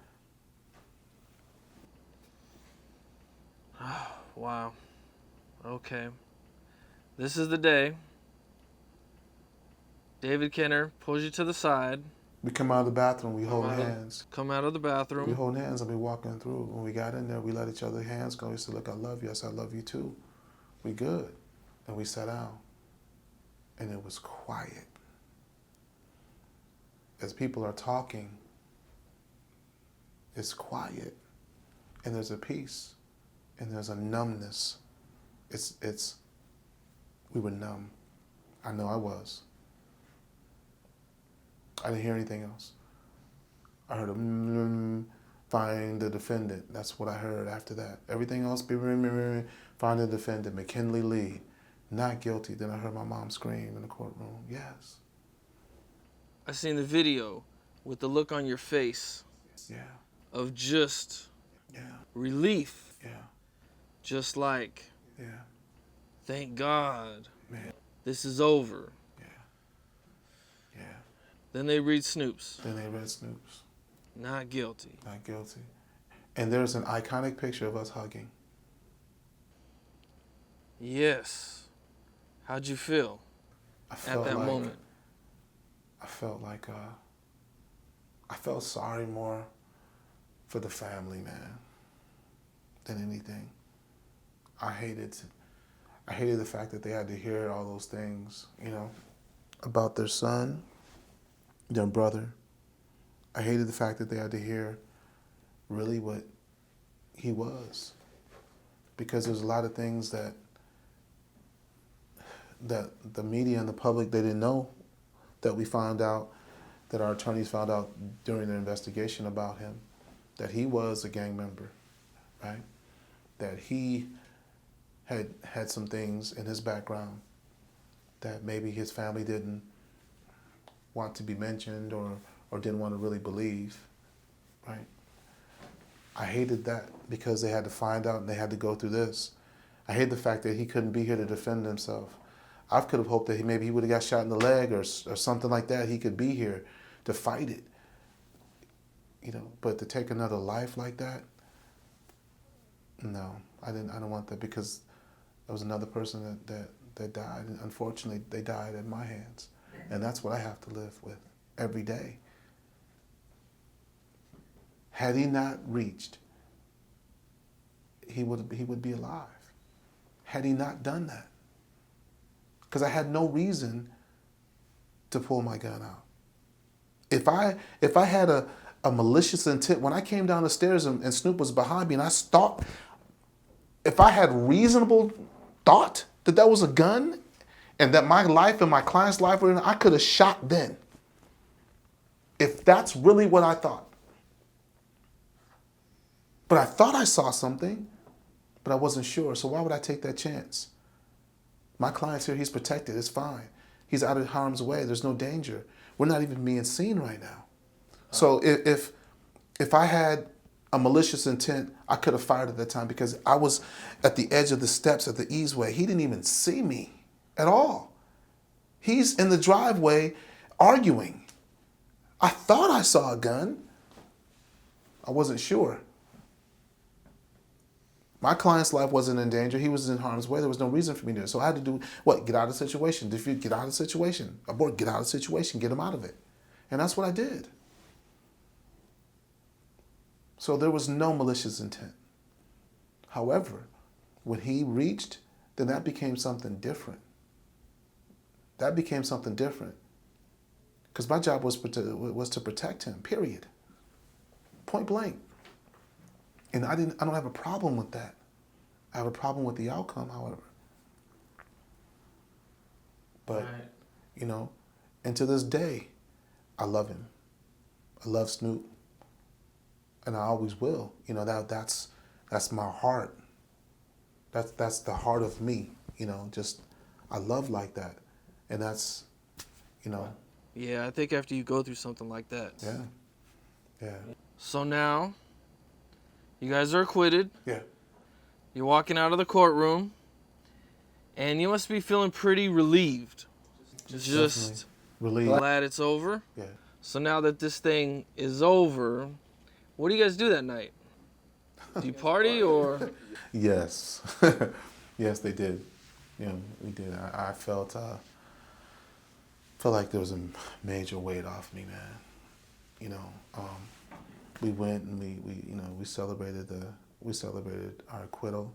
Wow. Okay. This is the day. David Kenner pulls you to the side. We come out of the bathroom, we hold hands. Come out of the bathroom. We hold hands and we walking through. When we got in there, we let each other hands go. He said, look, I love you. I said, I love you too. We good. And we sat down. And it was quiet. As people are talking, it's quiet. And there's a peace. And there's a numbness. We were numb. I know I was. I didn't hear anything else. I heard a find the defendant. That's what I heard after that. Everything else, find the defendant, McKinley Lee, not guilty. Then I heard my mom scream in the courtroom, yes. I seen the video with the look on your face. Yeah. Of just relief. Yeah. Just like, thank God, man, this is over. Yeah. Then they read Snoop's. Then they read Snoop's. Not guilty. Not guilty. And there's an iconic picture of us hugging. Yes. How'd you feel I at felt that like, moment? I felt like, I felt sorry more for the family, man, than anything. I hated the fact that they had to hear all those things, you know, about their son, their brother. I hated the fact that they had to hear really what he was, because there's a lot of things that the media and the public, they didn't know, that we found out, that our attorneys found out during their investigation about him, that he was a gang member, right? That he had some things in his background that maybe his family didn't want to be mentioned or didn't want to really believe, right? I hated that because they had to find out and they had to go through this. I hate the fact that he couldn't be here to defend himself. I could have hoped that maybe he would have got shot in the leg or something like that. He could be here to fight it, you know. But to take another life like that, no, I don't want that, because there was another person that died. And unfortunately, they died at my hands, and that's what I have to live with every day. Had he not reached, he would be alive. Had he not done that, because I had no reason to pull my gun out. If I had a malicious intent, when I came down the stairs and Snoop was behind me and I thought, if I had reasonable thought that was a gun and that my life and my client's life were in, I could have shot then. If that's really what I thought. But I thought I saw something, but I wasn't sure. So why would I take that chance? My client's here, he's protected, it's fine. He's out of harm's way, there's no danger. We're not even being seen right now. So if I had a malicious intent, I could have fired at that time, because I was at the edge of the steps at the easeway. He didn't even see me at all. He's in the driveway arguing. I thought I saw a gun. I wasn't sure. My client's life wasn't in danger. He was in harm's way. There was no reason for me to do it. So I had to do what? Get out of the situation. Defeat, get out of the situation. Abort, get out of the situation. Get him out of it. And that's what I did. So there was no malicious intent. However, when he reached, then that became something different. That became something different. Because my job was to protect him, period. Point blank. And I don't have a problem with that. I have a problem with the outcome, however. But, you know, and to this day, I love him. I love Snoop. And I always will. You know, that's my heart. That's the heart of me, you know, just I love like that. And that's, you know. Yeah, I think after you go through something like that. Yeah. Yeah. So now, you guys are acquitted. Yeah. You're walking out of the courtroom, and you must be feeling pretty relieved. Just relieved. glad it's over. Yeah. So now that this thing is over, what do you guys do that night? Do you party or? Yes. Yes, they did. You know, we did. I felt like there was a major weight off me, man. You know, we went and we celebrated our acquittal,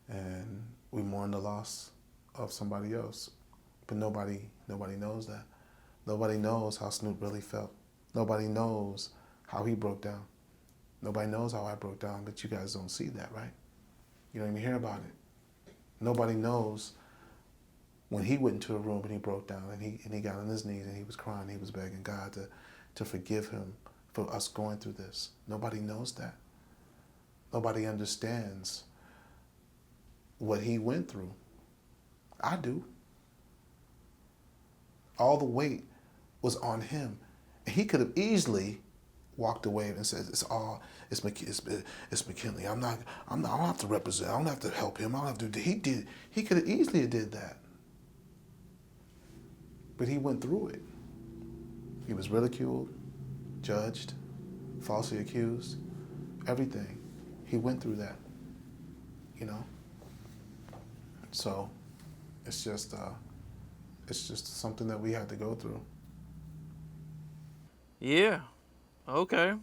and we mourned the loss of somebody else. But nobody knows that. Nobody knows how Snoop really felt. Nobody knows how he broke down. Nobody knows how I broke down, but you guys don't see that, right? You don't even hear about it. Nobody knows when he went into a room and he broke down and he got on his knees and he was crying, he was begging God to forgive him for us going through this. Nobody knows that. Nobody understands what he went through. I do. All the weight was on him. And he could have easily walked away and said, it's McKinley. I don't have to represent, I don't have to help him, I don't have to, he could have easily did that. But he went through it. He was ridiculed, judged, falsely accused, everything. he went through that, you know. So it's just something that we had to go through. Yeah. Okay.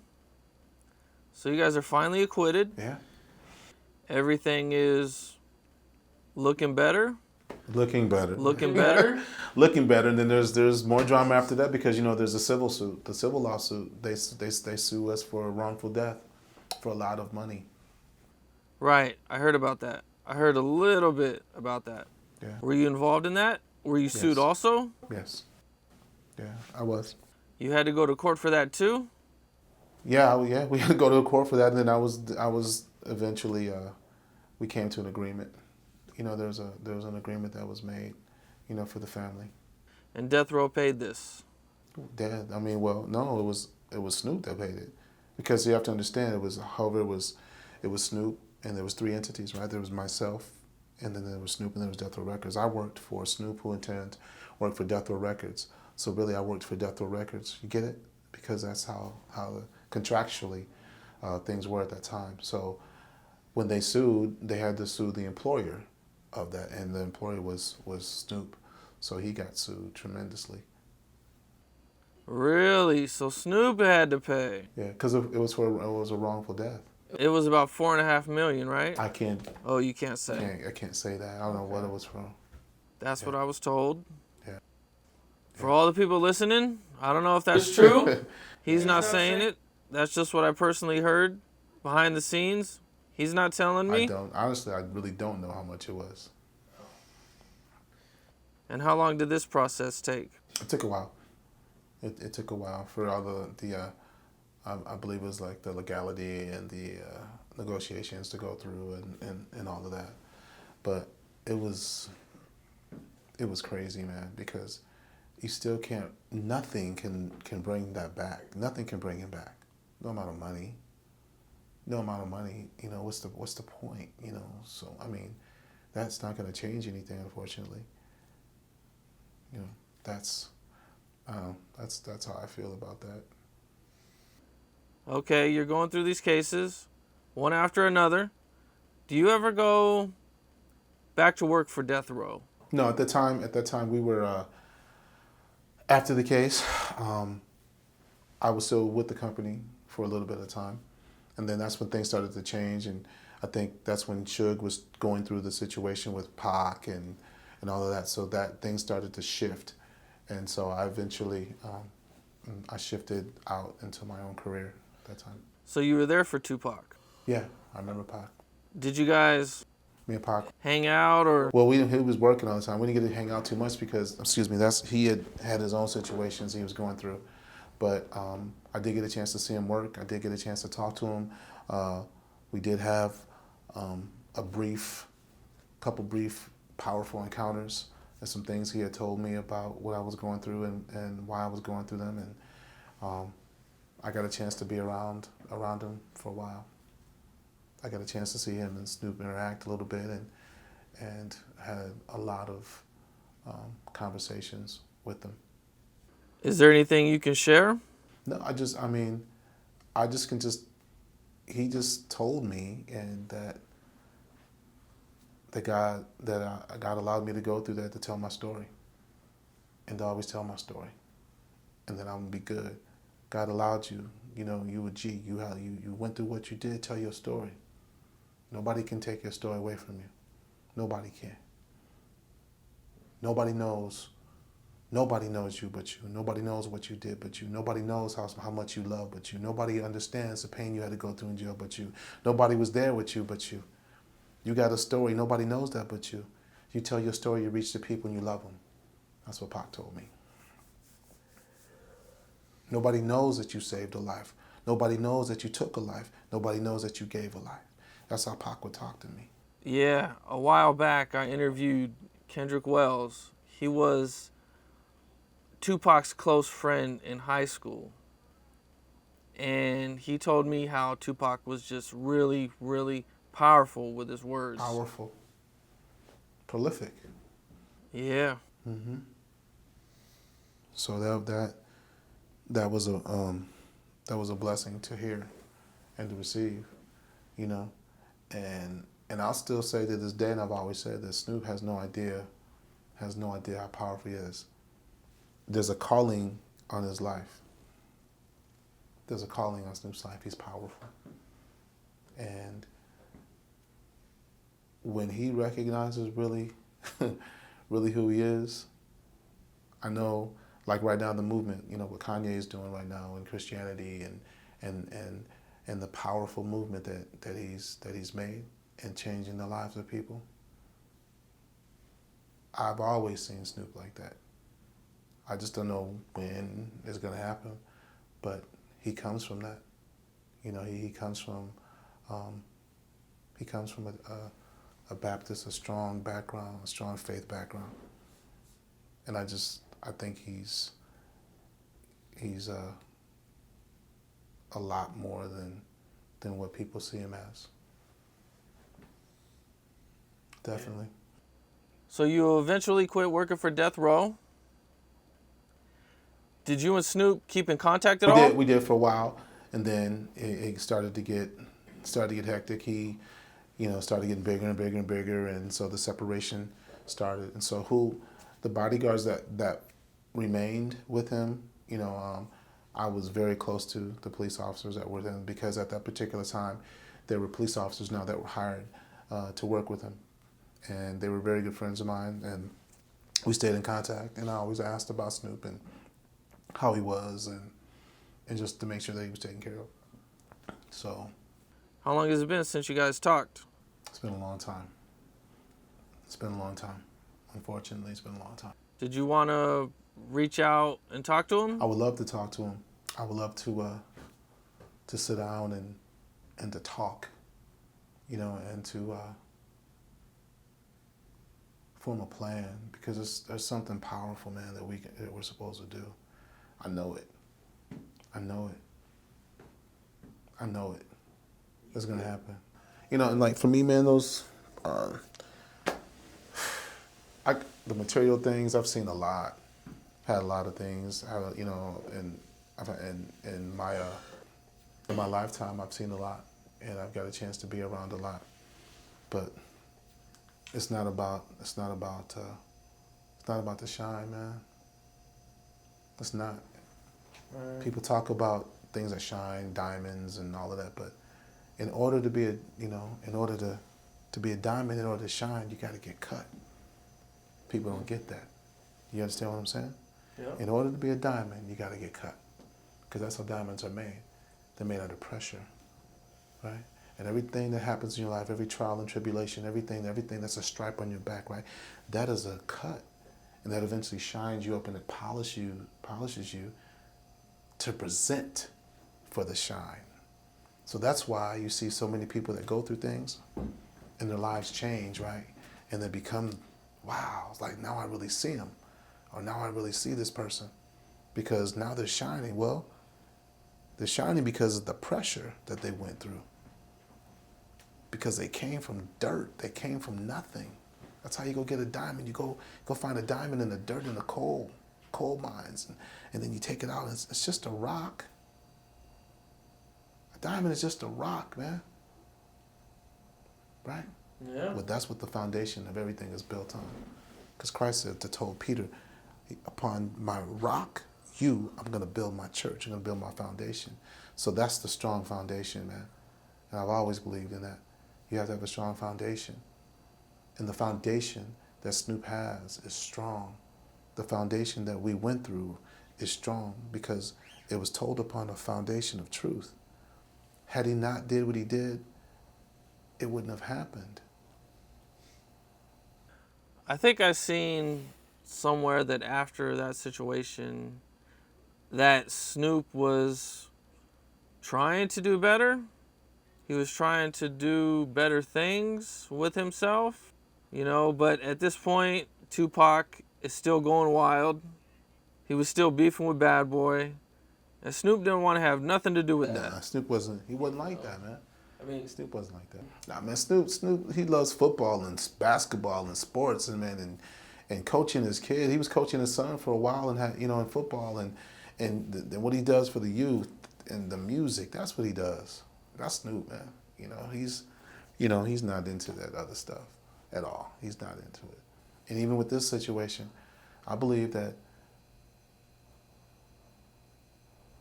So you guys are finally acquitted. Yeah. Everything is looking better. Looking better. Looking better. Looking better, and then there's more drama after that because there's a civil suit, the civil lawsuit. They sue us for wrongful death, for a lot of money. Right. I heard about that. I heard a little bit about that. Yeah. Were you involved in that? Were you sued Yes. also? Yes. Yeah, I was. You had to go to court for that too? Yeah, we had to go to court for that, and then I was eventually we came to an agreement. There was an agreement that was made, for the family. And Death Row paid this. Dad, no, it was Snoop that paid it, because you have to understand it was Snoop, and there was three entities, right? There was myself, and then there was Snoop, and there was Death Row Records. I worked for Snoop, who in turn worked for Death Row Records. So really, I worked for Death Row Records. You get it? Because that's how contractually things were at that time. So when they sued, they had to sue the employer of that, and the employer was Snoop. So he got sued tremendously. Really? So Snoop had to pay? Yeah, because it was a wrongful death. It was about $4.5 million, right? I can't. Oh, you can't say. I can't say that. I don't know what it was from. That's what I was told. Yeah. For all the people listening, I don't know if that's true. He's not saying it. That's just what I personally heard behind the scenes. He's not telling me. Honestly, I really don't know how much it was. And how long did this process take? It took a while. It took a while for all the I believe it was like the legality and the negotiations to go through and all of that. But it was crazy, man, because you still can't, nothing can bring that back. Nothing can bring him back. No amount of money. What's the point, So, that's not going to change anything, unfortunately. That's how I feel about that. Okay, you're going through these cases, one after another. Do you ever go back to work for Death Row? No, at that time we were, after the case, I was still with the company for a little bit of time. And then that's when things started to change. And I think that's when Suge was going through the situation with Pac and all of that. So that things started to shift. And so I eventually, I shifted out into my own career at that time. So you were there for Tupac? Yeah, I remember Pac. Did you guys Me and Pac hang out or? Well, he was working all the time. We didn't get to hang out too much because, he had his own situations he was going through. But I did get a chance to see him work. I did get a chance to talk to him. We did have couple brief, powerful encounters and some things he had told me about what I was going through and why I was going through them. And I got a chance to be around him for a while. I got a chance to see him and Snoop interact a little bit and had a lot of conversations with them. Is there anything you can share? No, he just told me and that God allowed me to go through that to tell my story and to always tell my story and that I'm gonna be good. God allowed you, you a G, you went through what you did, tell your story. Nobody can take your story away from you. Nobody can. Nobody knows you but you. Nobody knows what you did but you. Nobody knows how much you love but you. Nobody understands the pain you had to go through in jail but you. Nobody was there with you but you. You got a story. Nobody knows that but you. You tell your story, you reach the people and you love them. That's what Pac told me. Nobody knows that you saved a life. Nobody knows that you took a life. Nobody knows that you gave a life. That's how Pac would talk to me. Yeah, a while back I interviewed Kendrick Wells. He was Tupac's close friend in high school. And he told me how Tupac was just really, really powerful with his words. Powerful. Prolific. Yeah. Mm-hmm. So that was a blessing to hear and to receive. you know, and I'll still say to this day, and I've always said that Snoop has no idea how powerful he is. There's a calling on his life. There's a calling on Snoop's life. He's powerful. And when he recognizes really, really who he is, I know, like right now, the movement, you know, what Kanye is doing right now in Christianity and the powerful movement that he's made and changing the lives of people. I've always seen Snoop like that. I just don't know when it's going to happen, but he comes from that. You know, he comes from a Baptist, a strong background, a strong faith background, and I think he's a lot more than what people see him as. Definitely. So you eventually quit working for Death Row. Did you and Snoop keep in contact at all? We did for a while, and then it started to get hectic. He, you know, started getting bigger and bigger and bigger, and so the separation started. And so the bodyguards that remained with him, you know, I was very close to the police officers that were with him, because at that particular time, there were police officers now that were hired to work with him, and they were very good friends of mine, and we stayed in contact. And I always asked about Snoop and how he was, and just to make sure that he was taken care of. So, how long has it been since you guys talked? It's been a long time. It's been a long time. Unfortunately, it's been a long time. Did you want to reach out and talk to him? I would love to talk to him. I would love to sit down and to talk, you know, and to form a plan, because there's something powerful, man, that we're supposed to do. I know it. I know it. I know it. It's gonna happen. You know, and like for me, man, those the material things, I've seen a lot. Had a lot of things. You know, and in my lifetime, I've seen a lot, and I've got a chance to be around a lot. But it's not about the shine, man. It's not. Right. People talk about things that shine, diamonds and all of that, but in order to be to be a diamond, in order to shine, you got to get cut. People don't get that. You understand what I'm saying? Yeah. In order to be a diamond, you got to get cut, because that's how diamonds are made. They're made under pressure, right? And everything that happens in your life, every trial and tribulation, everything that's a stripe on your back, right? That is a cut. And that eventually shines you up, and it polishes you to present for the shine. So that's why you see so many people that go through things and their lives change, right? And they become, wow, it's like, now I really see them, or now I really see this person, because now they're shining. Well, they're shining because of the pressure that they went through, because they came from dirt, they came from nothing. That's how you go get a diamond. You go find a diamond in the dirt, in the coal mines, and then you take it out, and it's just a rock. A diamond is just a rock, man. Right? Yeah. But that's what the foundation of everything is built on. Because Christ said told Peter, upon my rock, I'm going to build my church. I'm going to build my foundation. So that's the strong foundation, man. And I've always believed in that. You have to have a strong foundation. And the foundation that Snoop has is strong. The foundation that we went through is strong, because it was told upon a foundation of truth. Had he not did what he did, it wouldn't have happened. I think I've seen somewhere that after that situation, that Snoop was trying to do better. He was trying to do better things with himself, you know, but at this point, Tupac is still going wild. He was still beefing with Bad Boy. And Snoop didn't want to have nothing to do with that. Snoop wasn't like that, man. I mean, Snoop wasn't like that. Nah, man, Snoop, he loves football and basketball and sports, and man, and coaching his kid. He was coaching his son for a while, and had, you know, in football, and what he does for the youth and the music. That's what he does. That's Snoop, man. He's not into that other stuff at all. He's not into it. And even with this situation, I believe that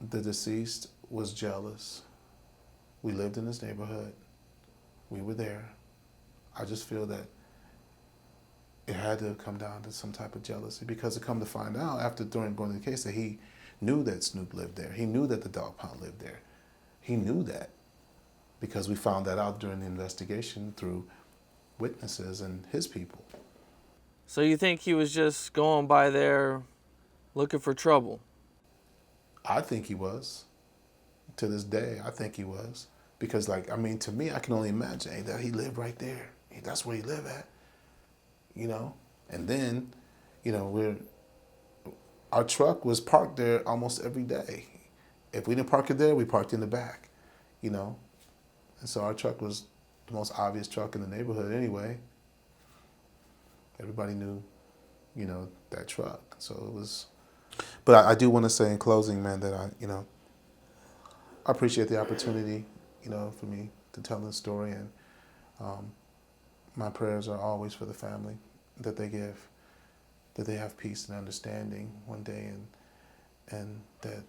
the deceased was jealous. We lived in this neighborhood. We were there. I just feel that it had to come down to some type of jealousy, because it come to find out during going to the case that he knew that Snoop lived there. He knew that the Dogg Pound lived there. He knew that because we found that out during the investigation through witnesses and his people. So you think he was just going by there looking for trouble? I think he was. To this day, I think he was. Because, to me, I can only imagine that he lived right there. That's where he lived at. And then, our truck was parked there almost every day. If we didn't park it there, we parked in the back, And so our truck was the most obvious truck in the neighborhood anyway. Everybody knew, that truck. So it was. But I do want to say in closing, man, that I appreciate the opportunity, for me to tell this story. And my prayers are always for the family, that they have peace and understanding one day, and that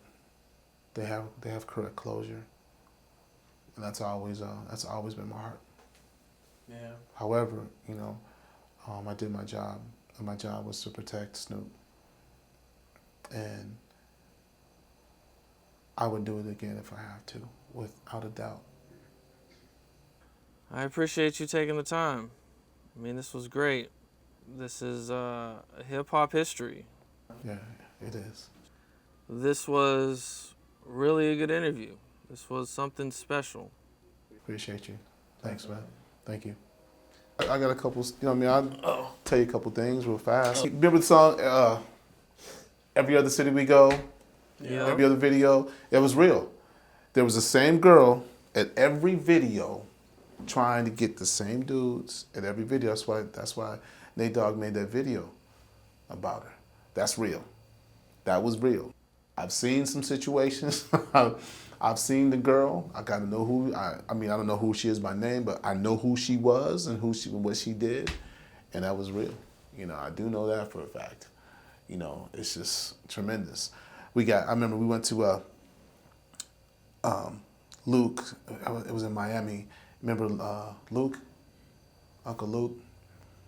they have correct closure. And that's always been my heart. Yeah. However, I did my job, and my job was to protect Snoop. And I would do it again if I have to, without a doubt. I appreciate you taking the time. I mean, this was great. This is hip-hop history. Yeah, it is. This was really a good interview. This was something special. Appreciate you. Thanks, man. Thank you. I got a couple, I'll tell you a couple things real fast. Remember the song, Every Other City We Go? Yeah. Every other video? It was real. There was the same girl at every video trying to get the same dudes at every video. That's why Nate Dogg made that video about her. That's real. That was real. I've seen some situations. I've seen the girl. I got to know who. I don't know who she is by name, but I know who she was and what she did, and that was real. I do know that for a fact. It's just tremendous. I remember we went to Luke. It was in Miami. Remember Luke? Uncle Luke?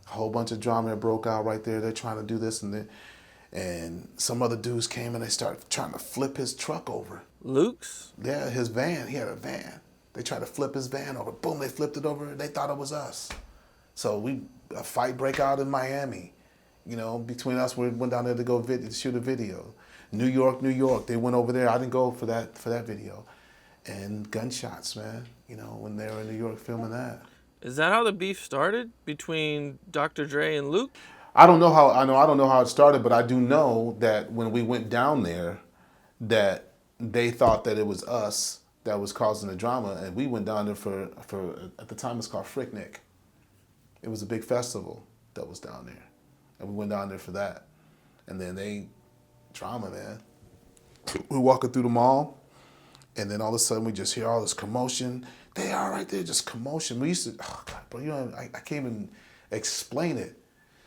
A whole bunch of drama that broke out right there. They're trying to do this and some other dudes came and they started trying to flip his truck over. Luke's? Yeah, his van. He had a van. They tried to flip his van over. Boom, they flipped it over. They thought it was us. So a fight break out in Miami. Between us, we went down there to go shoot a video. New York. They went over there. I didn't go for that video. And gunshots, man. When they were in New York filming that. Is that how the beef started between Dr. Dre and Luke? I don't know how it started, but I do know that when we went down there, that they thought that it was us that was causing the drama, and we went down there for at the time it's called Freaknik. It was a big festival that was down there, and we went down there for that, and then drama, man. We're walking through the mall, and then all of a sudden we just hear all this commotion. They are right there, just commotion. We used to, oh God, bro, I can't even explain it.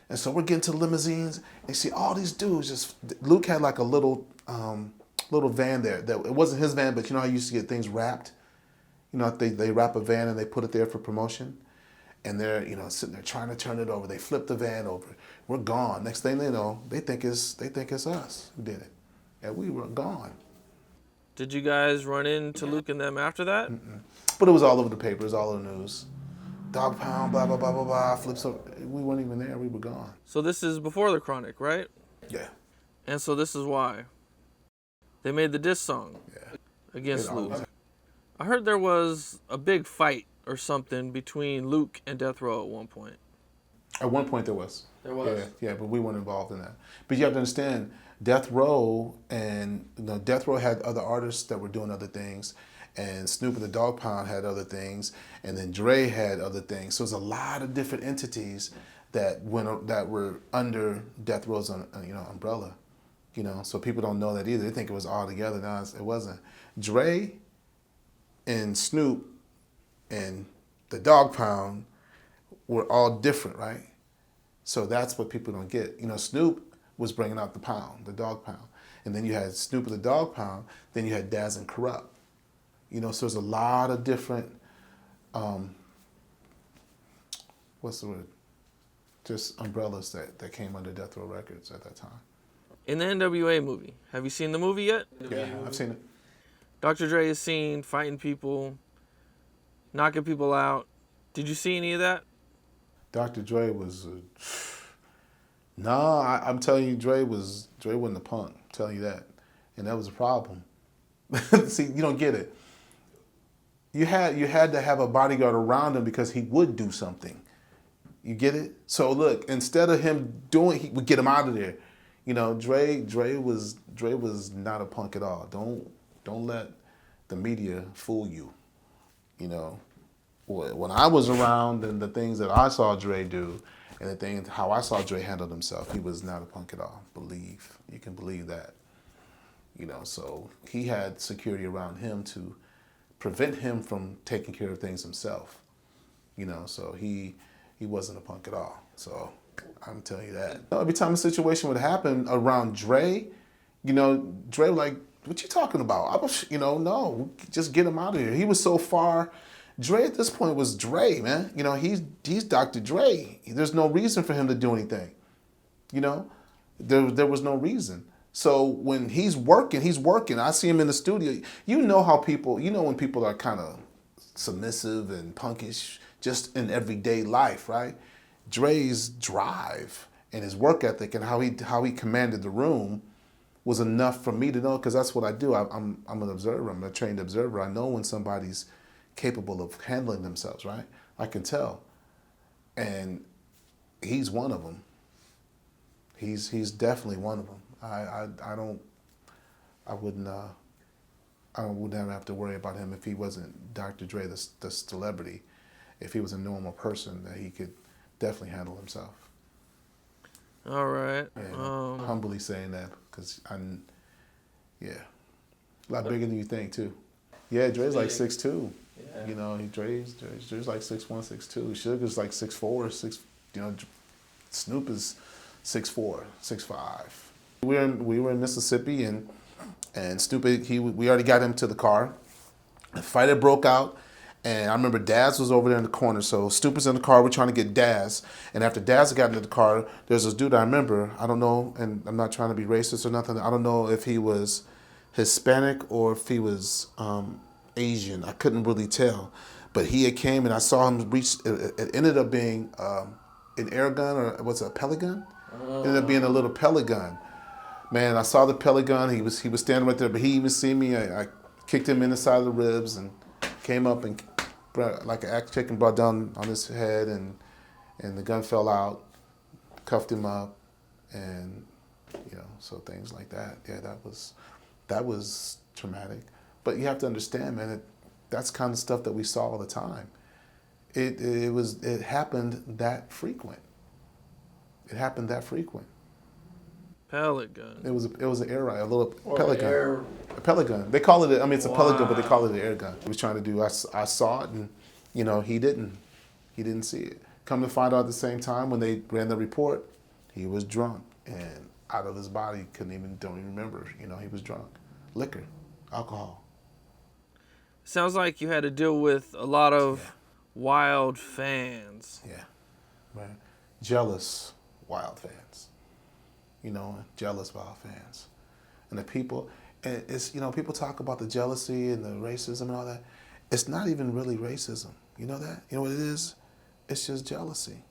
And so we're getting to the limousines, and you see all these dudes Luke had like a little van there. That it wasn't his van, but you know how you used to get things wrapped? They wrap a van and they put it there for promotion. And they're, sitting there trying to turn it over. They flip the van over. We're gone. Next thing they know, they think it's us who did it. And we were gone. Did you guys run into Luke and them after that? Mm-mm. But it was all over the papers, all over the news. Dogg Pound, blah, blah, blah, blah, blah, flips over. We weren't even there. We were gone. So this is before the Chronic, right? Yeah. And so this is why. They made the diss song Yeah. against Luke. I heard there was a big fight or something between Luke and Death Row at one point. At one point there was. There was? Yeah, but we weren't involved in that. But you have to understand, Death Row had other artists that were doing other things, and Snoop and the Dogg Pound had other things, and then Dre had other things. So there's a lot of different entities that were under Death Row's umbrella. So people don't know that either. They think it was all together. No, it wasn't. Dre and Snoop and the Dogg Pound were all different, right? So that's what people don't get. You know, Snoop was bringing out the pound, the Dogg Pound. And then you had Snoop and the Dogg Pound. Then you had Daz and Corrupt. You know, so there's a lot of different, what's the word? Just umbrellas that came under Death Row Records at that time. In the NWA movie, have you seen the movie yet? Yeah, I've seen it. Dr. Dre is seen fighting people, knocking people out. Did you see any of that? Dr. Dre was, I'm telling you, Dre wasn't a punk. I'm telling you that. And that was a problem. See, you don't get it. You had to have a bodyguard around him because he would do something. You get it? So look, instead of him doing, he would get him out of there. You know, Dre was not a punk at all. Don't let the media fool you. You know, when I was around and the things that I saw Dre do, and the things how I saw Dre handle himself, he was not a punk at all. You can believe that. You know, so he had security around him to prevent him from taking care of things himself. You know, so he wasn't a punk at all. So I'm telling you that. Every time a situation would happen around Dre, you know, Dre was like, what you talking about? I was, no, just get him out of here. He was so far. Dre at this point was Dre, man. You know, he's Dr. Dre. There's no reason for him to do anything. You know, there was no reason. So when he's working. I see him in the studio. You know how people, when people are kind of submissive and punkish just in everyday life, right? Dre's drive and his work ethic and how he commanded the room was enough for me to know, because that's what I do. I'm an observer. I'm a trained observer. I know when somebody's capable of handling themselves, right? I can tell. And he's one of them. He's definitely one of them. I wouldn't have to worry about him if he wasn't Dr. Dre, the celebrity. If he was a normal person, that he could definitely handle himself. All right. And humbly saying that, because a lot bigger than you think too. Yeah, Dre's like 6'2". Yeah. You know, Dre's like 6'1", 6'2". Sugar's like 6'4", 6. You know, Snoop is 6'4", 6'5". We were in Mississippi, and Snoop, we already got him to the car. The fight had broke out, and I remember Daz was over there in the corner. So Snoop was in the car. We're trying to get Daz, and after Daz had gotten into the car, there's this dude I remember. I don't know, and I'm not trying to be racist or nothing. I don't know if he was Hispanic or if he was Asian. I couldn't really tell, but he had came, and I saw him reach. It ended up being an air gun, or what's it, a pellet gun? It ended up being a little pellet gun. Man, I saw the pellet gun. He was standing right there, but he even see me. I kicked him in the side of the ribs and came up and brought, like an axe chicken, brought down on his head, and the gun fell out, cuffed him up, and so things like that. Yeah, that was traumatic. But you have to understand, man, that's kind of stuff that we saw all the time. It happened that frequent. It happened that frequent. Pellet gun. It was an air rifle, a little pellet gun. A pellet gun. They call it. It's a pellet gun, but they call it an air gun. He was trying to do. I saw it, and he didn't see it. Come to find out at the same time when they ran the report, he was drunk and out of his body. Don't even remember. He was drunk. Liquor, alcohol. Sounds like you had to deal with a lot of wild fans. Yeah, right. Jealous wild fans. Jealous wild fans. And the people, and it's, people talk about the jealousy and the racism and all that. It's not even really racism. You know that? You know what it is? It's just jealousy.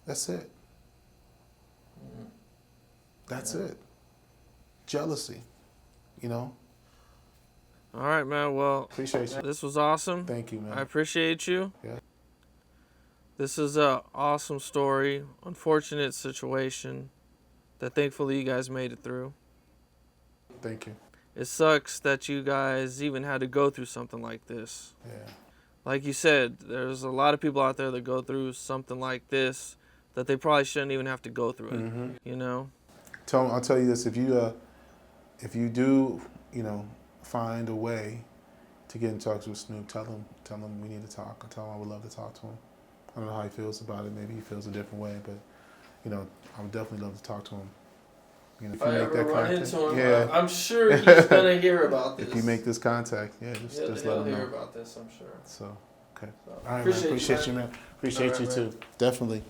That's it. That's it. Jealousy. All right, man. Well, appreciate you. This was awesome. Thank you, man. I appreciate you. Yeah. This is an awesome story. Unfortunate situation that thankfully you guys made it through. Thank you. It sucks that you guys even had to go through something like this. Yeah. Like you said, there's a lot of people out there that go through something like this that they probably shouldn't even have to go through it. I'll tell you this: if you do, find a way to get in touch with Snoop, tell him we need to talk. Tell him I would love to talk to him. I don't know how he feels about it. Maybe he feels a different way, but you know, I would definitely love to talk to him. You know, if I ever run into him, I'm sure he's gonna hear about this. If you make this contact, yeah, just let him know. He'll hear about this, I'm sure. So, okay. So, All right, man. Appreciate you, man. Appreciate you too. Definitely.